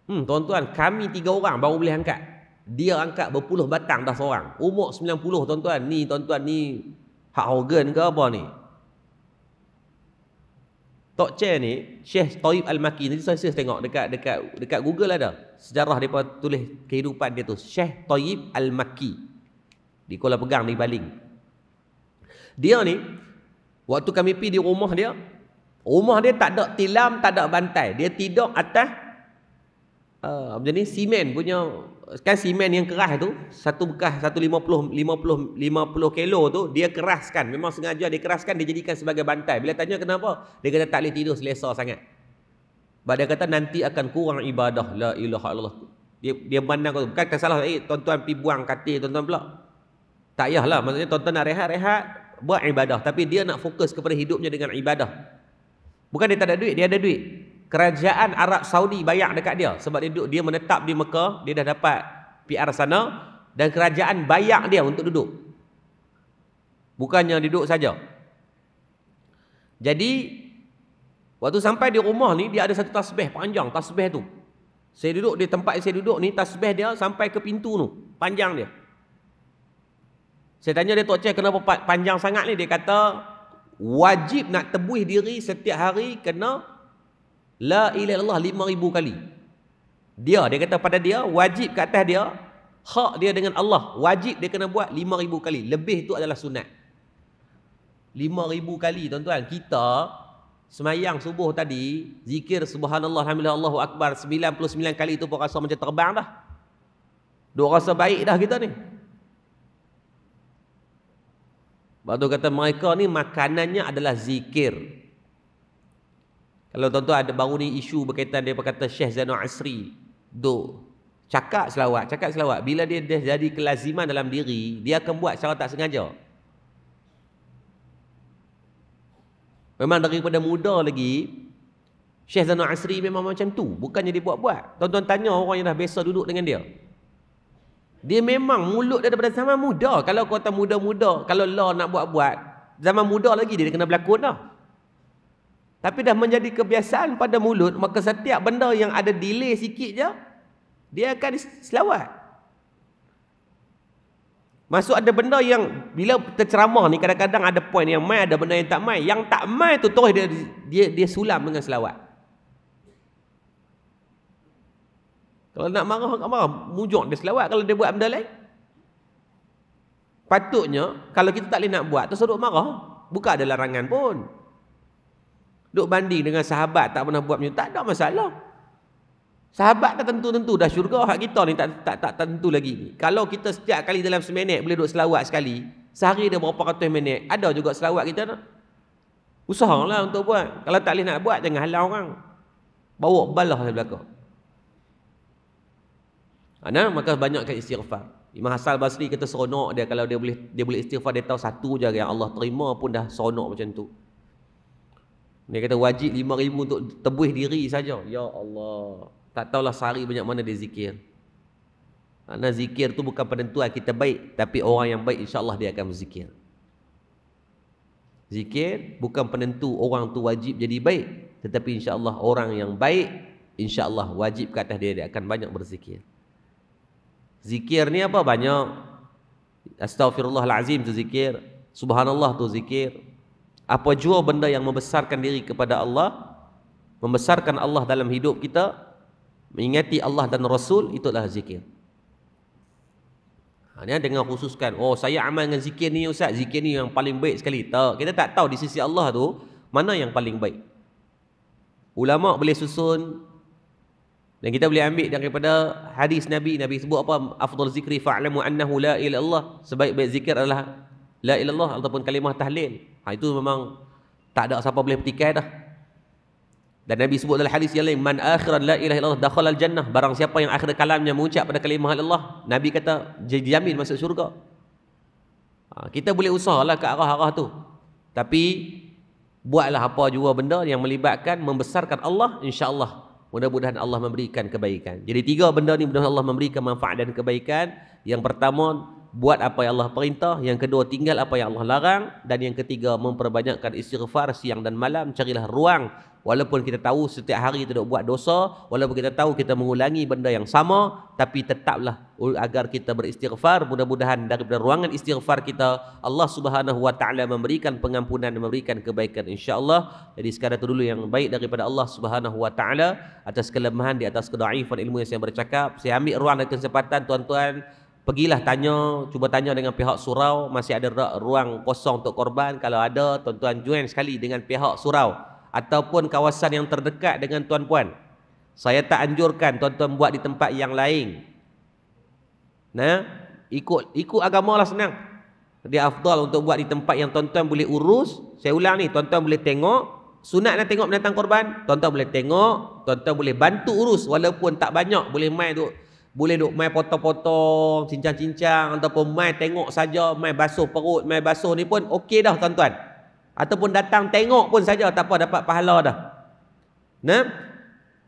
Tuan-tuan, kami 3 orang baru boleh angkat. Dia angkat berpuluh batang dah seorang. Umur 90 tuan-tuan. Ni tuan-tuan ni hak organ ke apa ni? Tok Chair ni, Syekh Taib Al-Makki ni, saya tengok dekat Google ada. Sejarah dia tulis kehidupan dia tu. Syekh Taib Al-Makki. Di Kuala Pegang di Baling. Dia ni, waktu kami pergi di rumah dia tak ada tilam, tak ada bantai. Dia tidur atas macam ni, simen punya, kan simen yang keras tu, satu bekas 150 kilo tu, dia keraskan. Memang sengaja dia keraskan, dia jadikan sebagai bantai. Bila tanya kenapa, dia kata tak boleh tidur selesa sangat. Sebab dia kata nanti akan kurang ibadah. La ilaha illallah. Dia pandang tu. Bukan salah, tuan-tuan pergi buang katil tuan-tuan pula. Tak payahlah, maksudnya tuan-tuan nak rehat, buat ibadah. Tapi dia nak fokus kepada hidupnya dengan ibadah. Bukan dia tak ada duit, dia ada duit. Kerajaan Arab Saudi bayar dekat dia sebab dia menetap di Mekah, dia dah dapat PR sana dan kerajaan bayar dia untuk duduk. Bukannya duduk saja. Jadi waktu sampai di rumah ni, dia ada satu tasbih panjang, tasbih tu. Saya duduk di tempat saya duduk ni, tasbih dia sampai ke pintu tu, panjang dia. Saya tanya dia, Tok Chair, kenapa panjang sangat ni? Dia kata wajib nak tebuih diri setiap hari kena la ilaha illallah 5,000 kali. Dia kata pada dia, wajib ke atas dia, hak dia dengan Allah, wajib dia kena buat 5,000 kali. Lebih itu adalah sunat. 5,000 kali tuan-tuan. Kita semayang subuh tadi, zikir subhanallah, alhamdulillah, Allahu akbar 99 kali itu pun rasa macam terbang dah. Duk rasa baik dah kita ni. Sebab tu kata mereka ni makanannya adalah zikir. Kalau tuan-tuan ada baru ni isu berkaitan dia kata Syekh Zainul Asri duk cakap selawat. Bila dia jadi kelaziman dalam diri, dia akan buat secara tak sengaja. Memang daripada muda lagi Syekh Zainul Asri memang macam tu, bukannya dia buat-buat. Tuan-tuan tanya orang yang dah biasa duduk dengan dia. Dia memang mulut dia daripada zaman muda. Kalau kata muda-muda, kalau lah nak buat-buat, zaman muda lagi dia kena berlakon dah. Tapi dah menjadi kebiasaan pada mulut, maka setiap benda yang ada delay sikit je, dia akan selawat. Masuk ada benda yang bila terceramah ni kadang-kadang ada point yang mai, ada benda yang tak mai. Yang tak mai tu terus dia sulam dengan selawat. Kalau nak marah, mujuk dia selawat. Kalau dia buat benda lain, patutnya kalau kita tak boleh nak buat, terus duduk marah. Bukan ada larangan pun. Duk banding dengan sahabat tak pernah buat macam tu, tak ada masalah. Sahabat dah tentu-tentu dah syurga, hak kita ni tak tentu lagi. Kalau kita setiap kali dalam seminit boleh duk selawat sekali, sehari dia berapa ratus minit, ada juga selawat kita dah. Usahalah untuk buat. Kalau tak boleh nak buat, jangan halau orang. Bawa balah dari belakang. Maka banyakkan istighfar. Imam Hasan Basri kata seronok dia kalau dia boleh istighfar, dia tahu satu je yang Allah terima pun dah seronok macam tu. Dia kata wajib 5,000 untuk tebus diri saja. Ya Allah, tak tahulah sehari banyak mana dia zikir. Kerana zikir tu bukan penentuan kita baik, tapi orang yang baik insya-Allah dia akan berzikir. Zikir bukan penentu orang tu wajib jadi baik, tetapi insya-Allah orang yang baik insya-Allah wajib ke atas dia akan banyak berzikir. Zikir ni apa? Banyak. Astaghfirullahalazim tu zikir, subhanallah tu zikir. Apa jua benda yang membesarkan diri kepada Allah, membesarkan Allah dalam hidup kita, mengingati Allah dan Rasul, itulah zikir. Dia dengan khususkan, oh saya amal dengan zikir ni Ustaz, zikir ni yang paling baik sekali. Tak, kita tak tahu di sisi Allah tu mana yang paling baik. Ulama boleh susun dan kita boleh ambil daripada hadis Nabi sebut apa? Afdal zikri fa'lamu annahu la ilaha illallah. Sebaik-baik zikir adalah la ilallah ataupun kalimah tahlil. Itu memang tak ada siapa boleh petikai dah. Dan Nabi sebut dalam hadis yang lain, man akhiran la ilaha illallah dakhala al-jannah. Barang siapa yang akhir kalamnya mengucap pada kalimah Allah, Nabi kata jamin masuk syurga. Kita boleh usahalah ke arah-arah tu. Tapi buatlah apa jua benda yang melibatkan membesarkan Allah, insya-Allah mudah-mudahan Allah memberikan kebaikan. Jadi 3 benda ni mudah-mudahan Allah memberikan manfaat dan kebaikan. Yang pertama, buat apa yang Allah perintah. Yang kedua, tinggal apa yang Allah larang. Dan yang ketiga, memperbanyakkan istighfar siang dan malam. Carilah ruang. Walaupun kita tahu setiap hari kita buat dosa, walaupun kita tahu kita mengulangi benda yang sama, tapi tetaplah agar kita beristighfar. Mudah-mudahan daripada ruangan istighfar kita, Allah Subhanahu wa taala memberikan pengampunan dan memberikan kebaikan insya-Allah. Jadi sekadar itu dulu yang baik daripada Allah Subhanahu wa taala. Atas kelemahan di atas kedaifan ilmu yang saya bercakap, saya ambil ruang dan kesempatan tuan-tuan, pergilah cuba tanya dengan pihak surau, masih ada ruang kosong untuk korban. Kalau ada, tuan-tuan join sekali dengan pihak surau ataupun kawasan yang terdekat dengan tuan-puan. Saya tak anjurkan tuan-tuan buat di tempat yang lain. Ikut agama lah senang. Dia afdal untuk buat di tempat yang tuan-tuan boleh urus. Saya ulang ni, tuan-tuan boleh tengok. Sunat nak tengok binatang korban, tuan-tuan boleh tengok, tuan-tuan boleh bantu urus walaupun tak banyak, boleh main main potong-potong, cincang-cincang, ataupun main tengok saja, main basuh perut, main basuh ni pun okey dah tuan-tuan. Ataupun datang tengok pun saja, tak apa, dapat pahala dah.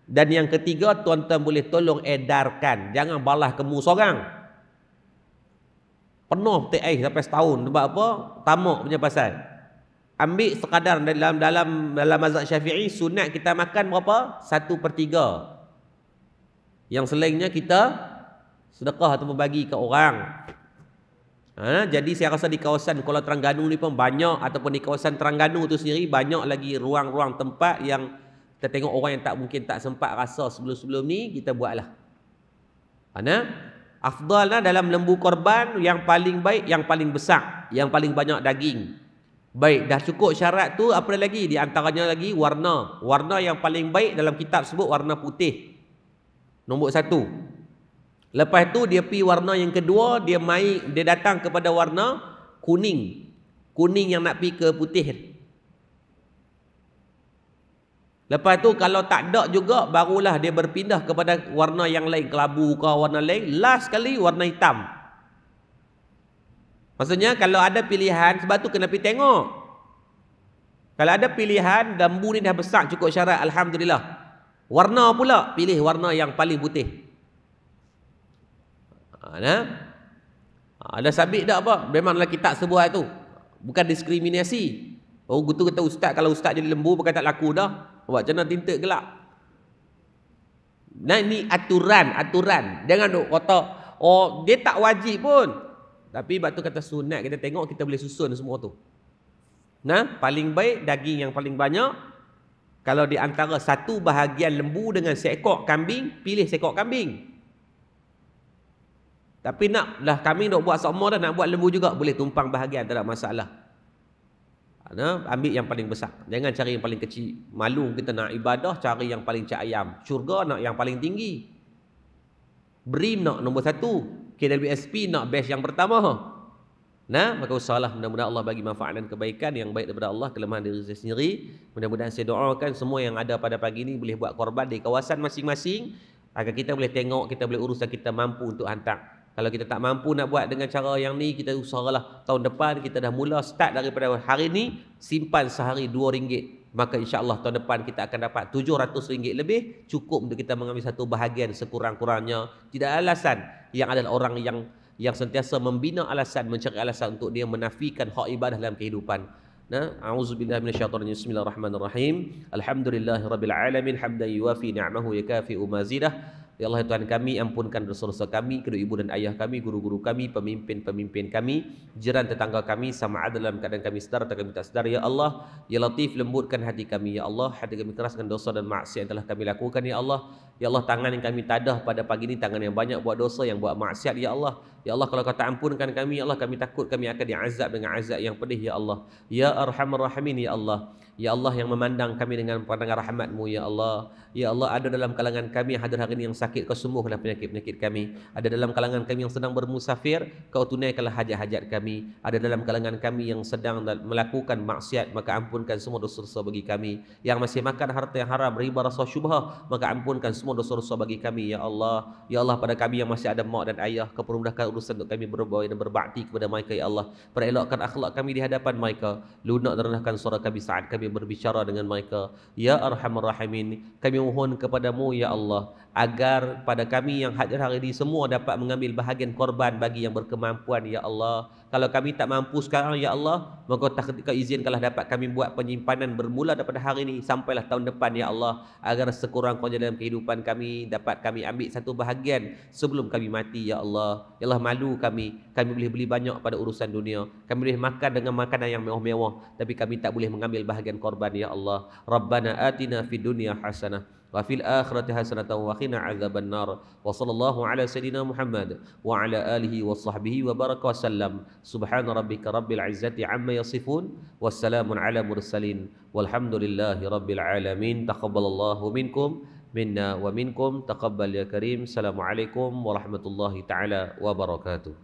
Dan yang ketiga, tuan-tuan boleh tolong edarkan. Jangan balas kemu seorang. Penuh petik air sampai setahun. Sebab apa? Tamak punya pasal. Ambil sekadar dalam mazhab Syafi'i, sunat kita makan berapa? 1/3. Yang selainnya kita sedekah atau bagi ke orang. Jadi saya rasa di kawasan Kuala Terengganu ni pun banyak, ataupun di kawasan Terengganu tu sendiri banyak lagi ruang-ruang tempat yang kita tengok orang yang mungkin tak sempat rasa sebelum-sebelum ni, kita buatlah. Afdalnya dalam lembu korban yang paling baik, yang paling besar, yang paling banyak daging. Baik, dah cukup syarat tu, apa lagi? Di antaranya lagi warna. Warna yang paling baik dalam kitab sebut warna putih. Nombor 1. Lepas tu dia pergi warna yang kedua, dia datang kepada warna kuning. kuning yang nak pergi ke putih. Lepas tu kalau tak ada juga, barulah dia berpindah kepada warna yang lain, kelabu ke warna lain, last sekali warna hitam. Maksudnya kalau ada pilihan, sebab tu kena pergi tengok. Kalau ada pilihan, lembu ni dah besar cukup syarat, alhamdulillah. Warna pula, pilih warna yang paling putih. Ada sabit tak apa? Memanglah kita sebuah tu. Bukan diskriminasi. Oh, gitu kata ustaz, kalau ustaz jadi lembu bukan tak laku dah. Buat macam mana tinta gelap. Nah, ini aturan. Jangan duk kata, oh dia tak wajib pun. Tapi batu kata sunat, kita tengok kita boleh susun semua tu. Nah, paling baik daging yang paling banyak. Kalau di antara satu bahagian lembu dengan seekor kambing, pilih seekor kambing. Tapi naklah kambing duk buat semua dah, nak buat lembu juga, boleh tumpang bahagian, tak ada masalah. Ambil yang paling besar, jangan cari yang paling kecil. Malu kita nak ibadah, cari yang paling cak ayam. Syurga nak yang paling tinggi. BRIM nak nombor 1, KWSP nak batch yang pertama. Maka usahalah, mudah-mudahan Allah bagi manfaat dan kebaikan yang baik daripada Allah, kelemahan diri saya sendiri. Mudah-mudahan saya doakan semua yang ada pada pagi ini boleh buat korban di kawasan masing-masing, agar kita boleh tengok, kita boleh urus dan kita mampu untuk hantar. Kalau kita tak mampu nak buat dengan cara yang ni, kita usahalah tahun depan kita dah mula start daripada hari ni, simpan sehari RM2. Maka insya-Allah tahun depan kita akan dapat RM700 lebih, cukup untuk kita mengambil satu bahagian sekurang-kurangnya. Tidak ada alasan yang adalah orang yang sentiasa membina alasan, mencari alasan untuk dia menafikan hak ibadah dalam kehidupan. A'udzubillahi minasyaitonir rajim. Bismillahirrahmanirrahim. Alhamdulillahirabbil alamin hamdan yuwafi ni'amahu yakafi'u mazidah. Ya Allah Tuhan kami, ampunkan dosa-dosa kami, kedua ibu dan ayah kami, guru-guru kami, pemimpin-pemimpin kami, jiran tetangga kami, sama ada dalam keadaan kami sedar atau kami tak sedar. Ya Allah, Ya Latif, lembutkan hati kami. Ya Allah, hati kami keras dengan dosa dan maksiat yang telah kami lakukan. Ya Allah, Ya Allah, tangan yang kami tadah pada pagi ini, tangan yang banyak buat dosa, yang buat maksiat. Ya Allah, Ya Allah, kalau kau tak ampunkan kami, Ya Allah, kami takut kami akan diazab dengan azab yang pedih. Ya Allah, Ya Arhamar Rahimin. Ya Allah, Ya Allah yang memandang kami dengan pandangan rahmat-Mu. Ya Allah, Ya Allah, ada dalam kalangan kami yang hadir hari ini yang sakit, kau sembuhlah penyakit-penyakit kami. Ada dalam kalangan kami yang sedang bermusafir, kau tunaikanlah hajat-hajat kami. Ada dalam kalangan kami yang sedang melakukan maksiat, maka ampunkan semua dosa-dosa bagi kami. Yang masih makan harta yang haram, riba, rasuah, syubhah, maka ampunkan semua dosa-dosa bagi kami. Ya Allah, Ya Allah, pada kami yang masih ada mak dan ayah, kau permudahkan urusan untuk kami berbaik dan berbakti kepada mereka. Ya Allah, perelokkan akhlak kami di hadapan mereka, lunak dan rendahkan suara kami saat kami berbicara dengan mereka. Ya Arhamar Rahimin, kami mohon kepadamu Ya Allah, agar pada kami yang hadir hari ini semua dapat mengambil bahagian korban bagi yang berkemampuan. Ya Allah, kalau kami tak mampu sekarang Ya Allah, maka kau izinkanlah dapat kami buat penyimpanan bermula daripada hari ini sampailah tahun depan. Ya Allah, agar sekurang-kurangnya dalam kehidupan kami dapat kami ambil satu bahagian sebelum kami mati. Ya Allah, Ya Allah, malu kami boleh beli banyak pada urusan dunia, kami boleh makan dengan makanan yang mewah-mewah, tapi kami tak boleh mengambil bahagian korban. Ya Allah, Rabbana atina fid dunya hasanah wa fil akhirati hasanatan wa qina adzaban nar. Wa sallallahu ala sayidina Muhammad wa ala alihi wa sahbihi wa baraka wasallam. Subhana rabbika rabbil izzati amma yasifun, wassalamun ala mursalin, walhamdulillahi rabbil alamin. Taqabbalallahu minkum minna wa minkum, taqabbal ya karim. Assalamualaikum warahmatullahi taala wabarakatuh.